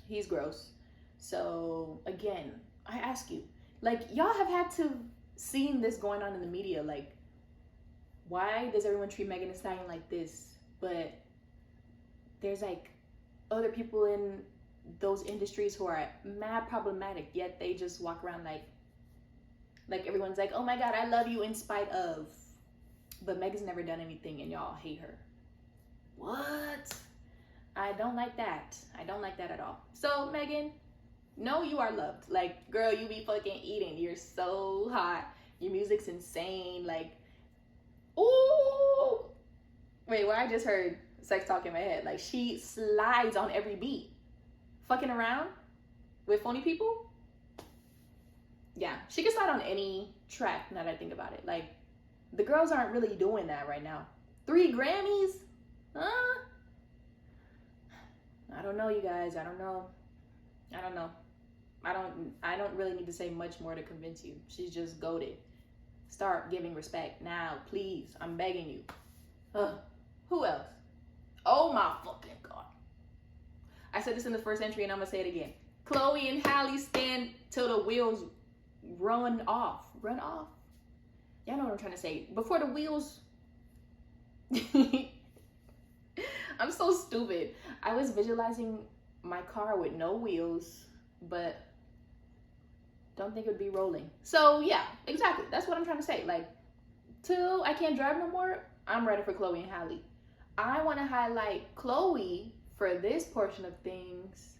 He's gross. So again, I ask you, like, y'all have had to seen this going on in the media. Like, why does everyone treat Megan Thee Stallion like this? But there's like other people in those industries who are mad problematic, yet they just walk around like everyone's like, oh my God, I love you in spite of. But Megan's never done anything and y'all hate her. What? I don't like that. I don't like that at all. So Megan, no, you are loved. Like, girl, you be fucking eating. You're so hot. Your music's insane. Like, ooh. Wait, well, I just heard sex talk in my head. Like, she slides on every beat. Fucking around with phony people. yeah, she can slide on any track now that I think about it. Like, the girls aren't really doing that right now. 3 Grammys? I don't know, you guys. I don't know. I don't really need to say much more to convince you. She's just goated. Start giving respect now, please. I'm begging you. Who else? Oh my fucking God. I said this in the first entry and I'm gonna say it again. Chloe and Halle stand till the wheels run off. Run off? Y'all know what I'm trying to say. Before the wheels... I'm so stupid. I was visualizing my car with no wheels, but don't think it would be rolling. So yeah, exactly. That's what I'm trying to say. Like, till I can't drive no more, I'm ready for Chloe and Halle. I want to highlight Chloe for this portion of things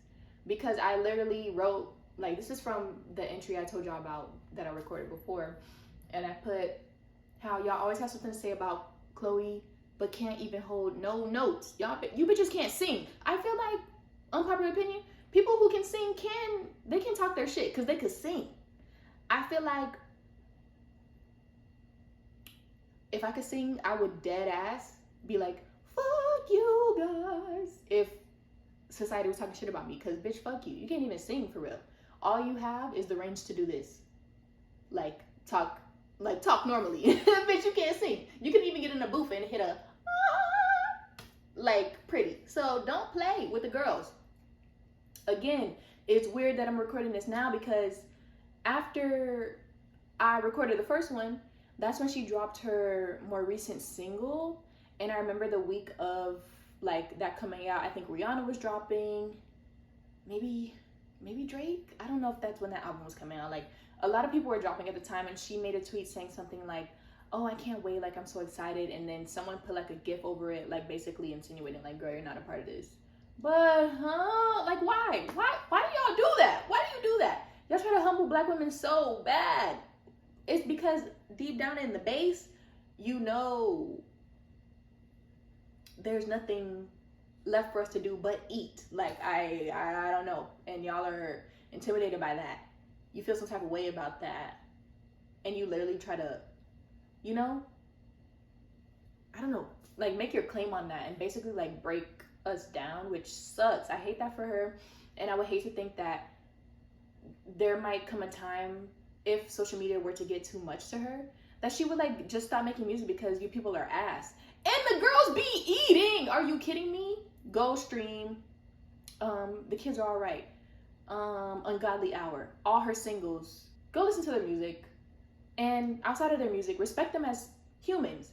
because I literally wrote, like, this is from the entry I told y'all about that I recorded before, and I put how y'all always have something to say about Chloe but can't even hold no notes. You bitches can't sing. I feel like, unpopular opinion, people who can sing they can talk their shit because they could sing. I feel like if I could sing, I would dead ass be like, fuck you guys, if society was talking shit about me, because bitch, fuck you. You can't even sing for real. All you have is the range to do this. Like talk normally. Bitch, you can't sing. You can even get in a booth and hit a like pretty. So don't play with the girls. Again, it's weird that I'm recording this now because after I recorded the first one, that's when she dropped her more recent single. And I remember the week of like that coming out, I think Rihanna was dropping, maybe Drake. I don't know if that's when that album was coming out. Like, a lot of people were dropping at the time, and she made a tweet saying something like, oh, I can't wait, like I'm so excited. And then someone put like a gif over it, like basically insinuating like, girl, you're not a part of this. But like, why do y'all do that? Why do you do that? Y'all try to humble black women so bad. It's because deep down in the base, you know, there's nothing left for us to do but eat. Like, I don't know, and y'all are intimidated by that. You feel some type of way about that, and you literally try to, you know, I don't know, like make your claim on that and basically like break us down, which sucks. I hate that for her, and I would hate to think that there might come a time, if social media were to get too much to her, that she would like just stop making music because you people are ass. And the girls be eating. Are you kidding me? Go stream. The Kids Are Alright. Ungodly Hour. All her singles. Go listen to their music. And outside of their music, respect them as humans.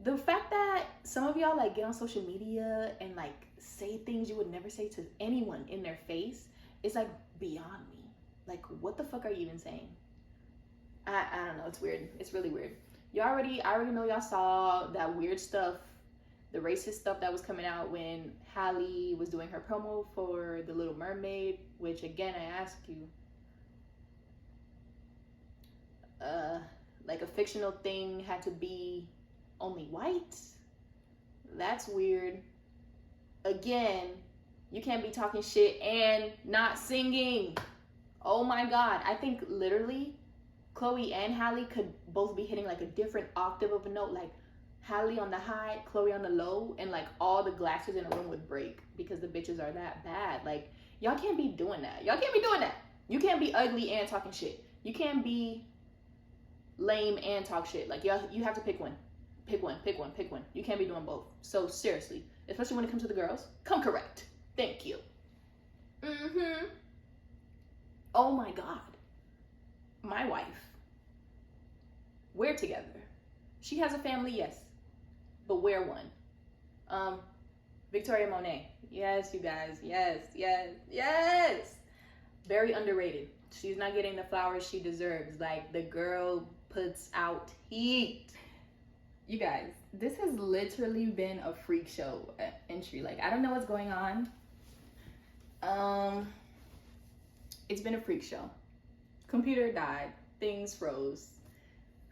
The fact that some of y'all like get on social media and like say things you would never say to anyone in their face is like beyond me. Like, what the fuck are you even saying? I don't know. It's weird. It's really weird. I already know y'all saw that weird stuff, the racist stuff that was coming out when Halle was doing her promo for The Little Mermaid, which again, I ask you, like a fictional thing had to be only white? That's weird. Again, you can't be talking shit and not singing. Oh my God. I think literally Chloe and Halle could both be hitting like a different octave of a note, like Halle on the high, Chloe on the low, and like all the glasses in a room would break because the bitches are that bad. Like, y'all can't be doing that. Y'all can't be doing that. You can't be ugly and talking shit. You can't be lame and talk shit. Like, y'all, you have to pick one. Pick one. You can't be doing both. So seriously, especially when it comes to the girls, come correct. Thank you. Oh my God. My wife. We're together. She has a family, yes, but we're one. Victoria Monet. Yes, you guys. Yes. Very underrated. She's not getting the flowers she deserves. Like, the girl puts out heat. You guys, this has literally been a freak show entry. Like, I don't know what's going on. It's been a freak show. Computer died. Things froze.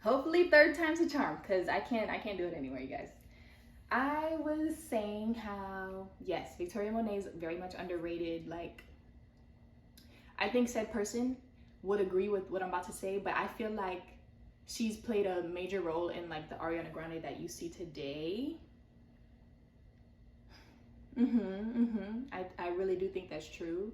Hopefully third time's a charm, because I can't do it anymore, you guys. I was saying how, yes, Victoria Monet is very much underrated. Like, I think said person would agree with what I'm about to say, but I feel like she's played a major role in like the Ariana Grande that you see today. I really do think that's true.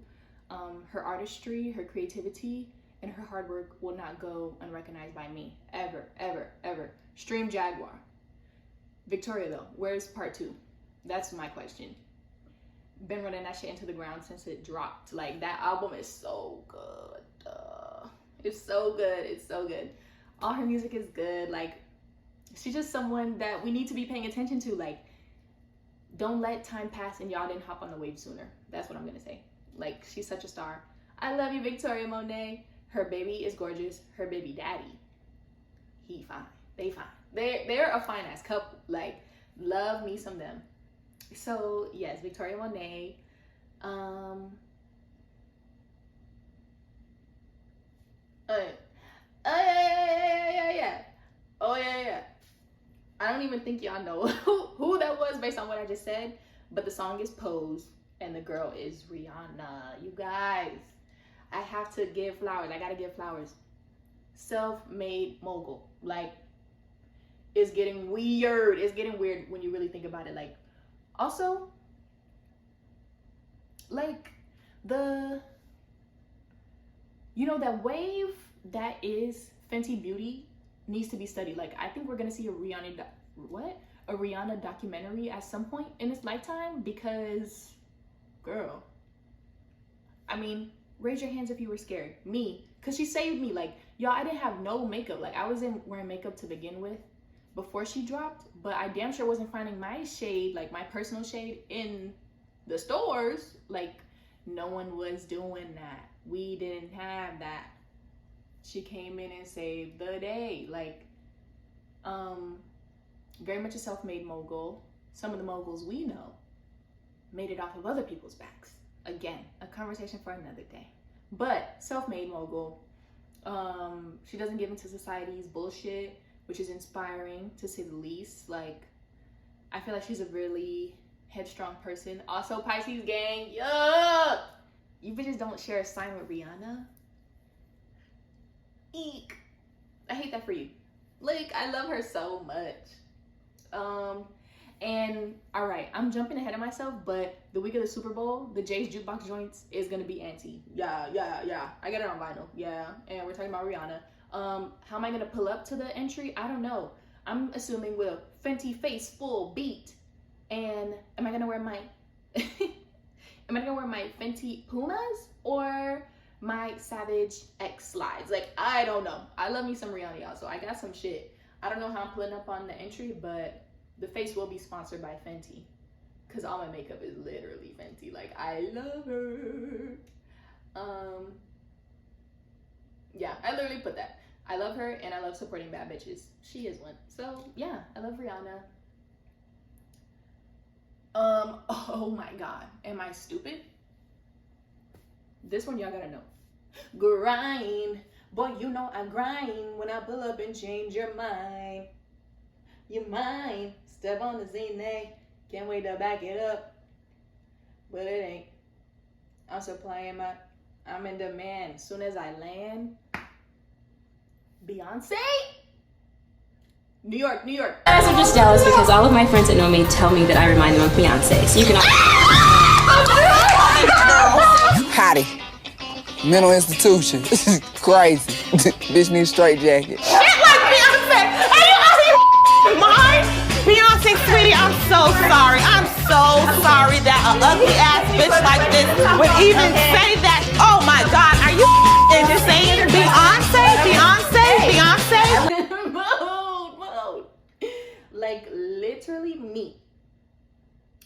Her artistry, her creativity, and her hard work will not go unrecognized by me. Ever, ever, ever. Stream Jaguar. Victoria though, where's part 2? That's my question. Been running that shit into the ground since it dropped. Like, that album is so good. It's so good. It's so good. All her music is good. Like, she's just someone that we need to be paying attention to. Like, don't let time pass and y'all didn't hop on the wave sooner. That's what I'm gonna say. Like, she's such a star. I love you, Victoria Monet. Her baby is gorgeous. Her baby daddy, he fine. They fine. They're a fine ass couple. Like, love me some them. So yes, Victoria Monet. Yeah. Oh yeah. I don't even think y'all know who that was based on what I just said, but the song is Pose and the girl is Rihanna. You guys, I have to give flowers. I gotta give flowers. Self-made mogul. Like, it's getting weird. It's getting weird when you really think about it. Like, also, like, that wave that is Fenty Beauty needs to be studied. Like, I think we're gonna see a Rihanna documentary at some point in this lifetime, because, girl, I mean, raise your hands if you were scared. Me, because she saved me. Like, y'all, I didn't have no makeup. Like, I wasn't wearing makeup to begin with before she dropped, but I damn sure wasn't finding my shade, like my personal shade, in the stores. Like, no one was doing that. We didn't have that. She came in and saved the day. Like, very much a self-made mogul. Some of the moguls we know made it off of other people's backs. Again, a conversation for another day. But self-made mogul. She doesn't give into society's bullshit, which is inspiring to say the least. Like, I feel like she's a really headstrong person. Also, Pisces gang, yuck! You bitches don't share a sign with Rihanna. Eek. I hate that for you. Like, I love her so much. And all right, I'm jumping ahead of myself, but the week of the Super Bowl, the Jay's Jukebox joints is gonna be anti. Yeah. I got it on vinyl. Yeah, and we're talking about Rihanna. How am I gonna pull up to the entry? I don't know. I'm assuming with a Fenty face full beat. And am I gonna wear my Fenty Pumas or my Savage X slides? Like, I don't know. I love me some Rihanna, y'all, so I got some shit. I don't know how I'm pulling up on the entry, but the face will be sponsored by Fenty, because all my makeup is literally Fenty. Like, I love her. Yeah, I literally put that. I love her, and I love supporting bad bitches. She is one. So yeah, I love Rihanna. Oh my god, am I stupid? This one y'all gotta know. Grind, boy, you know I grind when I pull up and change your mind. You mine, step on the scene, can't wait to back it up, but it ain't. I'm supplying I'm in demand. Soon as I land, Beyonce? New York. Guys are just jealous because all of my friends that know me tell me that I remind them of Beyonce. So you can all... Hottie. Mental institution. Crazy. Bitch need a straight jacket. Shit like Beyonce! Are you out of your mind? Beyonce, sweetie, I'm so sorry. I'm so sorry that an ugly ass bitch like this would even say that. Oh my god, are you insane? Beyonce? Mode. Like, literally me.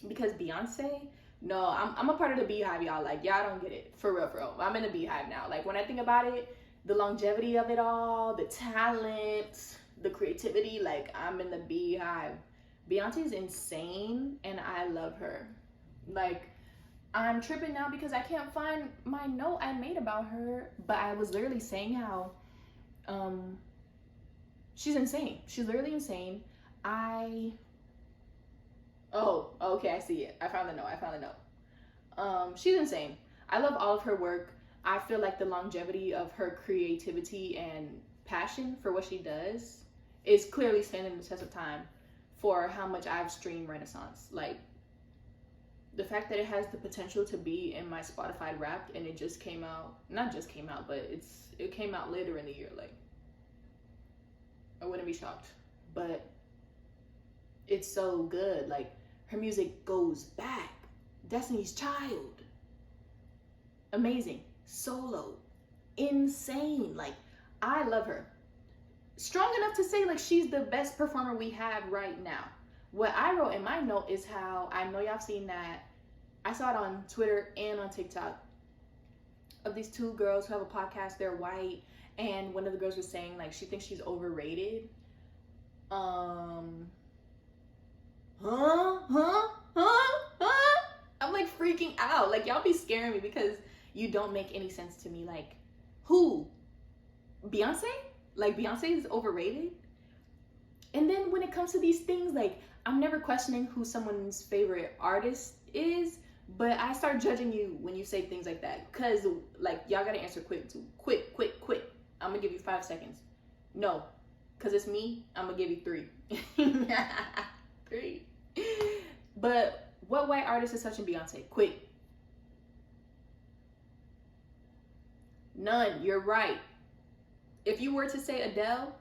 Because Beyonce, no, I'm a part of the Beehive, y'all. Like, y'all don't get it. For real. I'm in the Beehive now. Like, when I think about it, the longevity of it all, the talent, the creativity, like, I'm in the Beehive. Beyonce is insane, and I love her. Like, I'm tripping now because I can't find my note I made about her, but I was literally saying how she's insane. She's literally insane. Oh, okay, I see it. I found the note. She's insane. I love all of her work. I feel like the longevity of her creativity and passion for what she does is clearly standing the test of time for how much I've streamed Renaissance. Like, the fact that it has the potential to be in my Spotify Wrapped, and it just came out, not just came out, but it came out later in the year. Like, I wouldn't be shocked. But it's so good. Like, her music goes back. Destiny's Child. Amazing. Solo. Insane. Like, I love her. Strong enough to say, like, she's the best performer we have right now. What I wrote in my note is how, I know y'all seen that, I saw it on Twitter and on TikTok, of these two girls who have a podcast. They're white, and one of the girls was saying, like, she thinks she's overrated. I'm like freaking out. Like, y'all be scaring me because you don't make any sense to me. Like, who? Beyonce? Like, Beyonce is overrated? And then when it comes to these things, like, I'm never questioning who someone's favorite artist is, but I start judging you when you say things like that. Cause, like, y'all gotta answer quick too. Quick. I'm gonna give you 5 seconds. No, cause it's me, I'm gonna give you 3. 3. But what white artist is touching Beyonce? Quick. None. You're right. If you were to say Adele,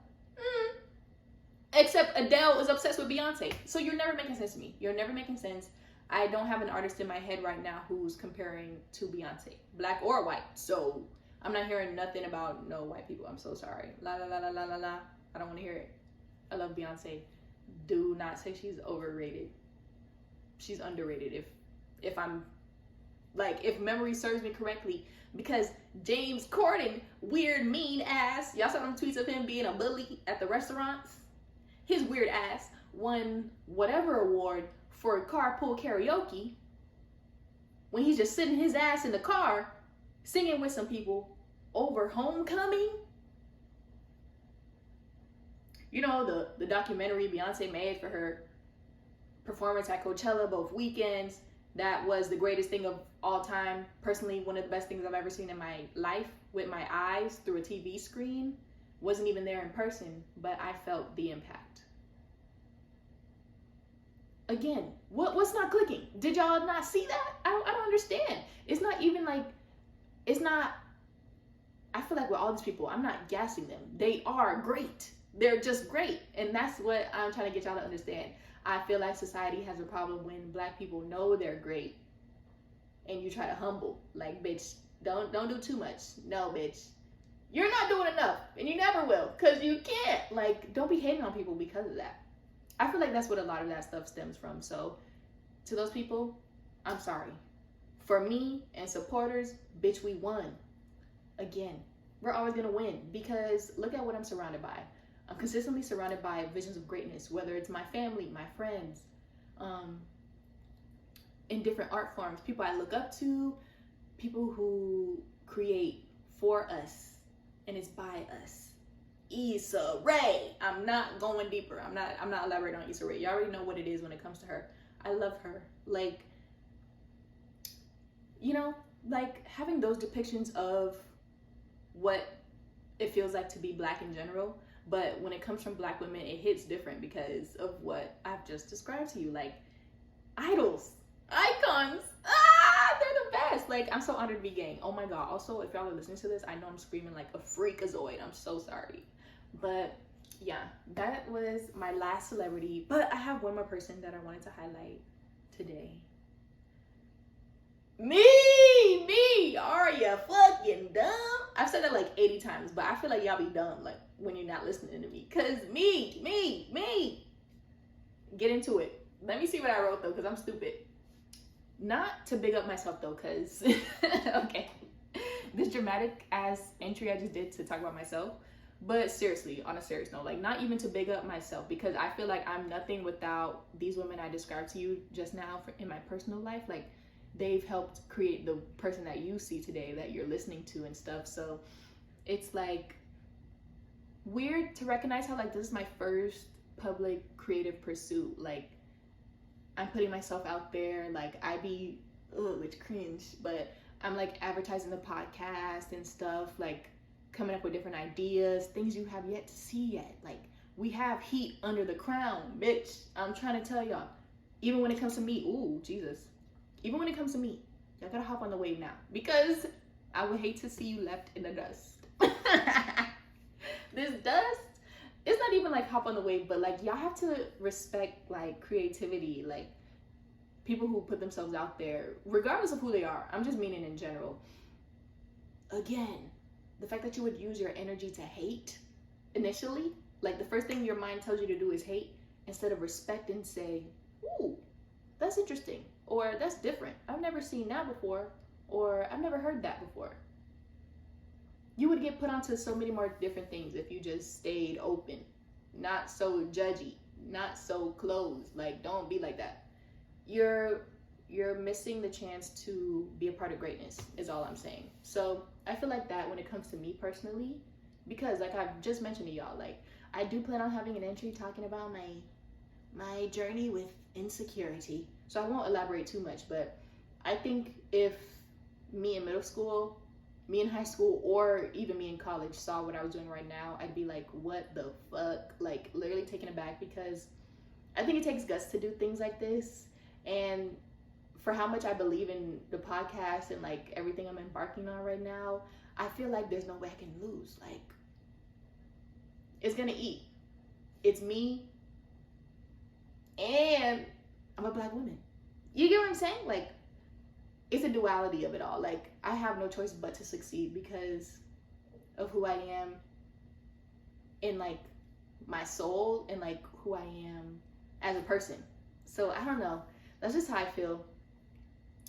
except Adele is obsessed with Beyonce. So you're never making sense to me. You're never making sense. I don't have an artist in my head right now who's comparing to Beyonce, black or white. So I'm not hearing nothing about no white people. I'm so sorry. La la la la la la la. I don't want to hear it. I love Beyonce. Do not say she's overrated. She's underrated. If I'm, like, if memory serves me correctly, because James Corden, weird, mean ass, y'all saw them tweets of him being a bully at the restaurants. His weird ass won whatever award for carpool karaoke when he's just sitting his ass in the car singing with some people over Homecoming. You know, the documentary Beyonce made for her performance at Coachella both weekends. That was the greatest thing of all time. Personally, one of the best things I've ever seen in my life with my eyes through a TV screen. Wasn't even there in person, but I felt the impact. Again, what's not clicking? Did y'all not see that? I don't understand. It's not even like, it's not, I feel like with all these people, I'm not gassing them. They are great. They're just great. And that's what I'm trying to get y'all to understand. I feel like society has a problem when black people know they're great and you try to humble. Like, bitch, don't do too much. No, bitch. You're not doing enough, and you never will, because you can't. Like, don't be hating on people because of that. I feel like that's what a lot of that stuff stems from. So, to those people, I'm sorry. For me and supporters, bitch, we won. Again, we're always going to win, because look at what I'm surrounded by. I'm consistently surrounded by visions of greatness, whether it's my family, my friends, in different art forms, people I look up to, people who create for us. And it's by us. Issa Rae. I'm not going deeper. I'm not elaborating on Issa Rae. You already know what it is when it comes to her. I love her. Like, you know, like having those depictions of what it feels like to be black in general. But when it comes from black women, it hits different because of what I've just described to you. Like, idols, icons. They're the best. Like, I'm so honored to be gang. Oh my god. Also, if y'all are listening to this, I know I'm screaming like a freakazoid. I'm so sorry. But yeah, that was my last celebrity. But I have one more person that I wanted to highlight today. Me. Are you fucking dumb? I've said that like 80 times, but I feel like y'all be dumb like when you're not listening to me. Cause me. Get into it. Let me see what I wrote though, cause I'm stupid. Not to big up myself though, cause okay, this dramatic ass entry I just did to talk about myself, but seriously, on a serious note, like not even to big up myself, because I feel like I'm nothing without these women I described to you just now in my personal life. Like, they've helped create the person that you see today, that you're listening to and stuff. So it's like weird to recognize how like this is my first public creative pursuit. Like, I'm putting myself out there. Like, I be, it's cringe, but I'm like advertising the podcast and stuff, like coming up with different ideas, things you have yet to see yet. Like, we have heat under the crown, bitch. I'm trying to tell y'all. Even when it comes to me, ooh, Jesus. Even when it comes to me, y'all gotta hop on the wave now, because I would hate to see you left in the dust. This dust, it's not even like hop on the wave, but like y'all have to respect like creativity, like people who put themselves out there, regardless of who they are. I'm just meaning in general. Again, the fact that you would use your energy to hate initially, like the first thing your mind tells you to do is hate, instead of respect and say, ooh, that's interesting, or that's different. I've never seen that before, or I've never heard that before. You would get put onto so many more different things if you just stayed open, not so judgy, not so closed. Like, don't be like that. You're missing the chance to be a part of greatness, is all I'm saying. So I feel like that when it comes to me personally, because like I've just mentioned to y'all, like I do plan on having an entry talking about my journey with insecurity. So I won't elaborate too much, but I think if me in middle school, me in high school, or even me in college saw what I was doing right now, I'd be like, what the fuck? Like literally taken aback, because I think it takes guts to do things like this. And for how much I believe in the podcast and like everything I'm embarking on right now, I feel like there's no way I can lose. Like, it's gonna eat. It's me, and I'm a Black woman. You get what I'm saying? Like, it's a duality of it all. Like, I have no choice but to succeed because of who I am in like my soul and like who I am as a person. So I don't know. That's just how I feel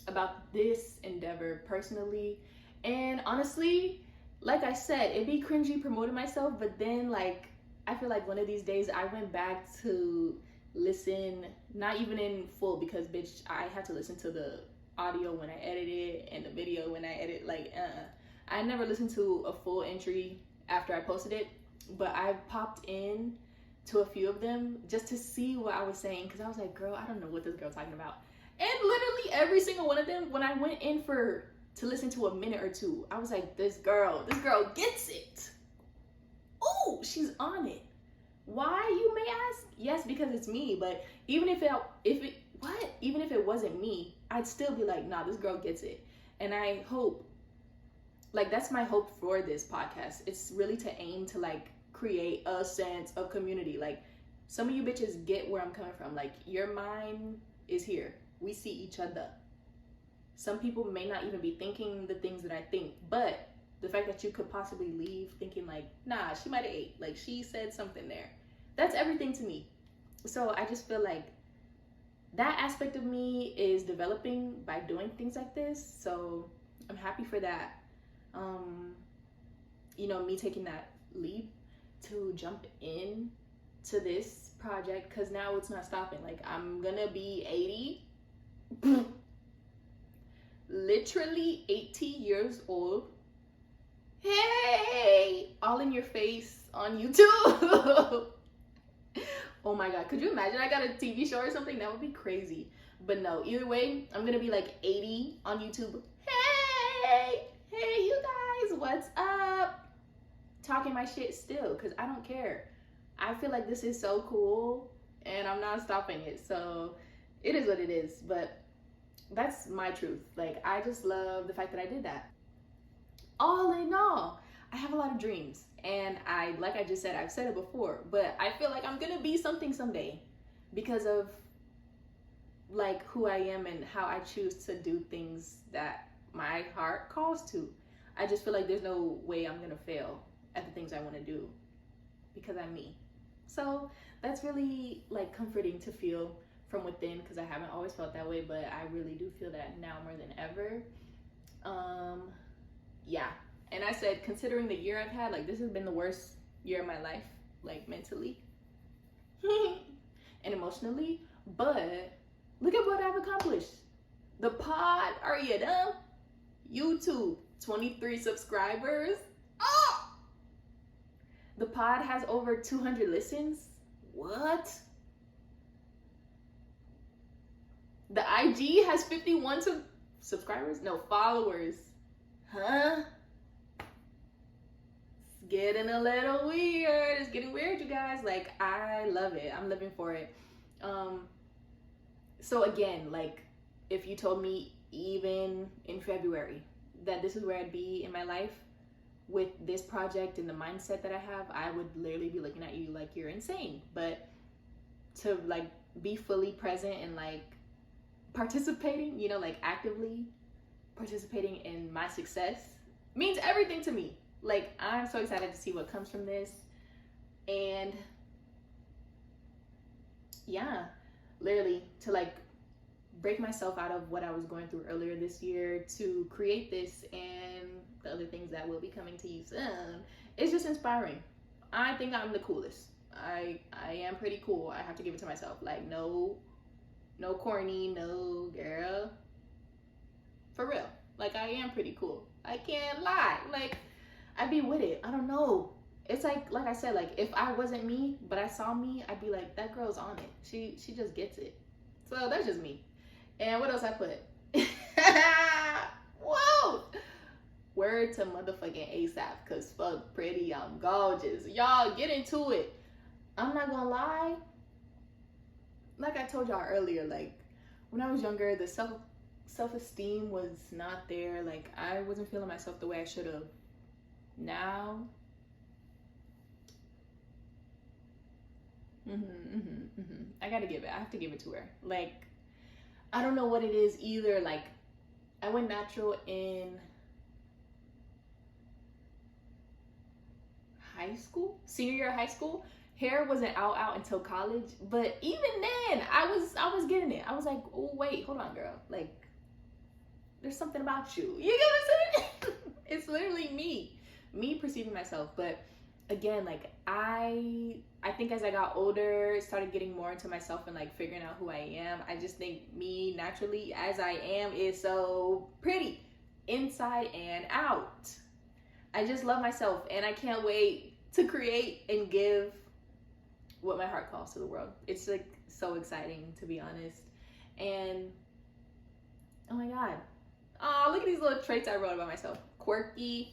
about this endeavor personally. And honestly, like I said, it'd be cringy promoting myself, but then like I feel like one of these days I went back to listen, not even in full, because bitch, I had to listen to the audio when I edit it and the video when I edit. Like I never listened to a full entry after I posted it, but I popped in to a few of them just to see what I was saying, because I was like, girl, I don't know what this girl's talking about. And literally every single one of them, when I went in to listen to a minute or two, I was like, this girl gets it. Oh, she's on it. Why, you may ask? Yes, because it's me. But even if it wasn't me, I'd still be like, nah, this girl gets it. And I hope, like, that's my hope for this podcast. It's really to aim to like create a sense of community. Like, some of you bitches get where I'm coming from. Like, your mind is here. We see each other. Some people may not even be thinking the things that I think, but the fact that you could possibly leave thinking like, nah, she might have ate, like she said something there, that's everything to me. So I just feel like that aspect of me is developing by doing things like this. So I'm happy for that. You know, me taking that leap to jump in to this project, because now it's not stopping. Like, I'm gonna be 80 literally 80 years old. Hey, all in your face on YouTube. Oh my god, could you imagine I got a TV show or something? That would be crazy. But no, either way, I'm gonna be like 80 on YouTube. Hey you guys, what's up? Talking my shit still, because I don't care. I feel like this is so cool and I'm not stopping it. So it is what it is. But that's my truth. Like, I just love the fact that I did that. All in all, I have a lot of dreams, and like I just said, I've said it before, but I feel like I'm gonna be something someday because of like who I am and how I choose to do things that my heart calls to. I just feel like there's no way I'm gonna fail at the things I want to do because I'm me. So that's really like comforting to feel from within, because I haven't always felt that way, but I really do feel that now more than ever. Yeah, and I said, considering the year I've had, like, this has been the worst year of my life, like mentally and emotionally, but look at what I've accomplished. The pod, are you dumb? YouTube, 23 subscribers. Oh! The pod has over 200 listens. What? The IG has 51 subscribers? No, followers. Huh? It's getting a little weird. It's getting weird, you guys. Like, I love it. I'm living for it. So again, like, if you told me even in February that this is where I'd be in my life with this project and the mindset that I have, I would literally be looking at you like you're insane. But to like be fully present and like participating, you know, like actively participating in my success means everything to me. Like, I'm so excited to see what comes from this. And yeah, literally to like break myself out of what I was going through earlier this year to create this and the other things that will be coming to you soon. It's just inspiring. I think I'm the coolest. I am pretty cool. I have to give it to myself. Like, no corny, no girl. For real. Like, I am pretty cool. I can't lie. Like, I'd be with it. I don't know. It's like I said, like, if I wasn't me, but I saw me, I'd be like, that girl's on it. She just gets it. So that's just me. And what else I put? Whoa! Word to motherfucking ASAP, cause fuck pretty, I'm gorgeous. Y'all get into it. I'm not gonna lie. Like I told y'all earlier, like when I was younger, the self-esteem was not there. Like, I wasn't feeling myself the way I should have. Now, I gotta give it. I have to give it to her. Like, I don't know what it is either. Like, I went natural in high school, senior year of high school. Hair wasn't out until college, but even then, I was getting it. I was like, oh wait, hold on, girl. Like, there's something about you. You get what I'm saying? It's literally me perceiving myself. But again, like, I think as I got older, started getting more into myself and like figuring out who I am. I just think me naturally as I am is so pretty inside and out. I just love myself, and I can't wait to create and give what my heart calls to the world. It's like so exciting, to be honest. And oh my god, oh, look at these little traits I wrote about myself. Quirky.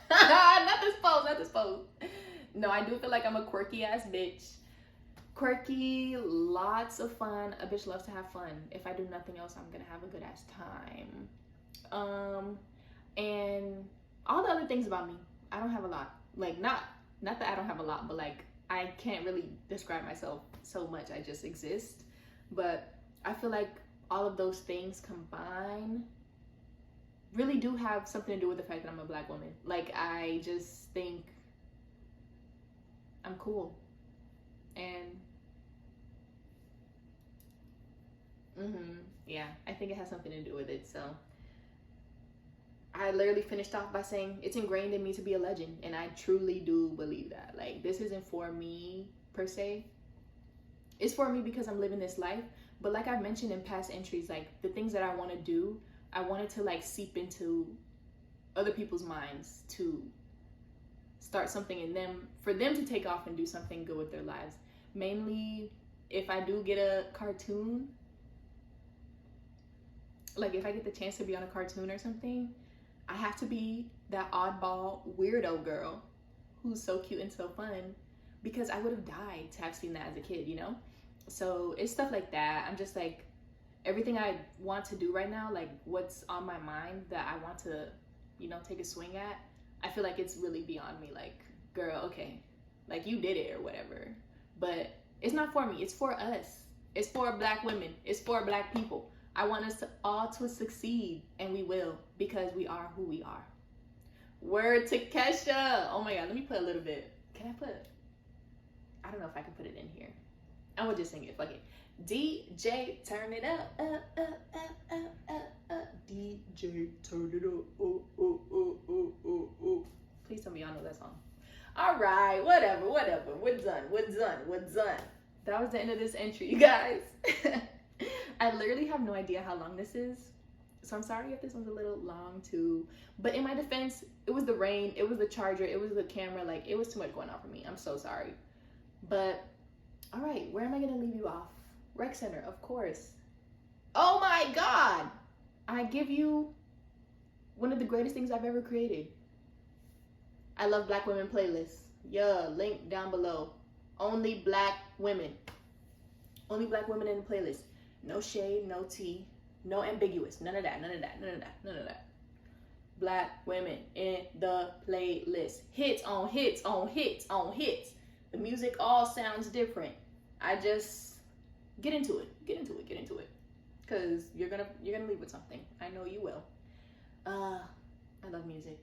Not this pose. No, I do feel like I'm a quirky ass bitch. Quirky, lots of fun. A bitch loves to have fun. If I do nothing else, I'm gonna have a good ass time. And all the other things about me, I don't have a lot. Like, not that I don't have a lot, but like, I can't really describe myself so much. I just exist. But I feel like all of those things combined really do have something to do with the fact that I'm a black woman. Like, I just think I'm cool. And yeah, I think it has something to do with it. So I literally finished off by saying it's ingrained in me to be a legend, and I truly do believe that. Like, this isn't for me per se. It's for me because I'm living this life. But like I've mentioned in past entries, like, the things that I want to do, I wanted to like seep into other people's minds to start something in them, for them to take off and do something good with their lives. Mainly, if I do get a cartoon, like if I get the chance to be on a cartoon or something, I have to be that oddball weirdo girl who's so cute and so fun, because I would have died to have seen that as a kid, you know? So it's stuff like that. I'm just like, everything I want to do right now, like what's on my mind that I want to, you know, take a swing at, I feel like it's really beyond me. Like, girl, okay, like you did it or whatever. But it's not for me, it's for us. It's for black women, it's for black people. I want us to all to succeed, and we will, because we are who we are. Word to Kesha. Oh my god, let me put a little bit. Can I put? I don't know if I can put it in here. I will just sing it. Fuck it. DJ, turn it up, DJ, turn it up, Please tell me y'all know that song. All right, whatever. We're done. That was the end of this entry, you guys. I literally have no idea how long this is, so I'm sorry if this one's a little long too. But in my defense, it was the rain, it was the charger, it was the camera. Like, it was too much going on for me. I'm so sorry. But all right, where am I gonna leave you off? Rec Center, of course. Oh my God. I give you one of the greatest things I've ever created. I love Black women playlists. Yeah, link down below. Only Black women. Only Black women in the playlist. No shade, no tea, no ambiguous. None of that, none of that, none of that, none of that. Black women in the playlist. Hits on hits on hits on hits. The music all sounds different. I just get into it. Get into it. Get into it. Cause you're gonna leave with something. I know you will. I love music.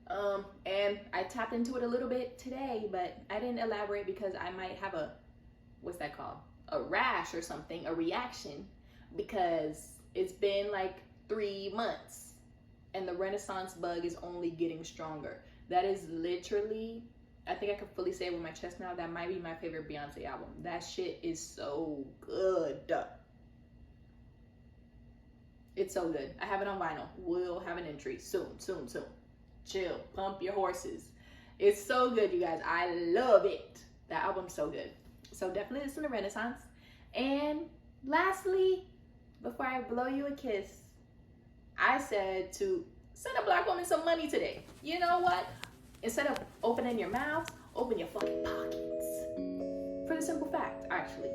And I tapped into it a little bit today, but I didn't elaborate because I might have a, what's that called? A rash or something, a reaction, because it's been like 3 months and the Renaissance bug is only getting stronger. That is literally, I think I can fully say it with my chest now, that might be my favorite Beyonce album. That shit is so good. It's so good. I have it on vinyl. We'll have an entry soon. Chill, pump your horses. It's so good, you guys. I love it. That album's so good. So definitely listen to Renaissance. And lastly, before I blow you a kiss, I said to send a Black woman some money today. You know what? Instead of opening your mouth, open your fucking pockets. For the simple fact, actually.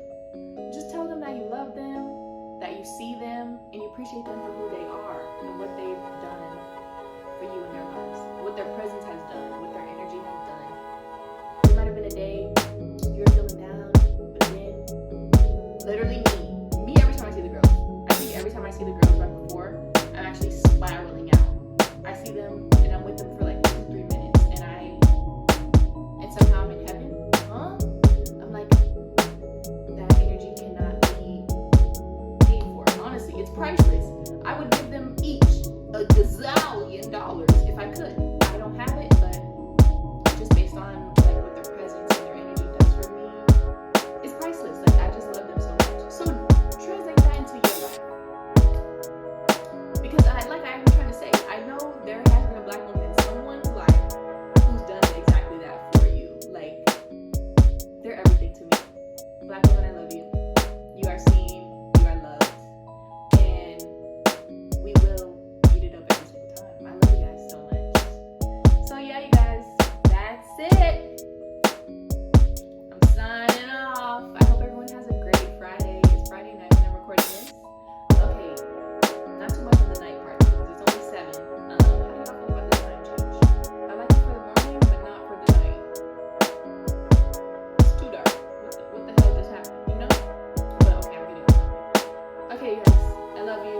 Just tell them that you love them, that you see them, and you appreciate them for who they are and what they've done for you in their lives, what their presence has done, what their energy has done. It might have been a day you were feeling down, but then literally me every time I see the girls. I think every time I see the girls right before, I'm actually spiraling out. I see them and I'm with them for like 2-3 minutes, and somehow I'm in heaven. I'm like, that energy cannot be paid for. Honestly, it's priceless. I would give them each $1 gazillion if I could. I don't have it, but just based on like what their presence and their energy does for me, it's priceless. Like, I just love them so much. So translate that into your life. Because I was trying to say, I know there has been a Black woman in someone's life who's done exactly that for you. Like, they're everything to me. Black woman, I love you. You are seen, you are loved, and we will eat it up every single time. I love you guys so much. So yeah, you guys, that's it. I'm signing off. I hope everyone has a great Friday. It's Friday night when I'm recording this. Okay, not too much on the night part because it's only 7. How do y'all feel about the time change? I like it for the morning, but not for the night. It's too dark. What the hell just happened? You know? But okay, I'm getting it. Okay, you guys, I love you.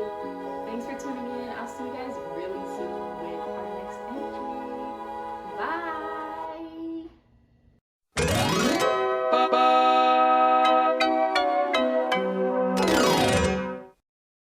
Thanks for tuning in. I'll see you guys really soon with our next entry. Bye.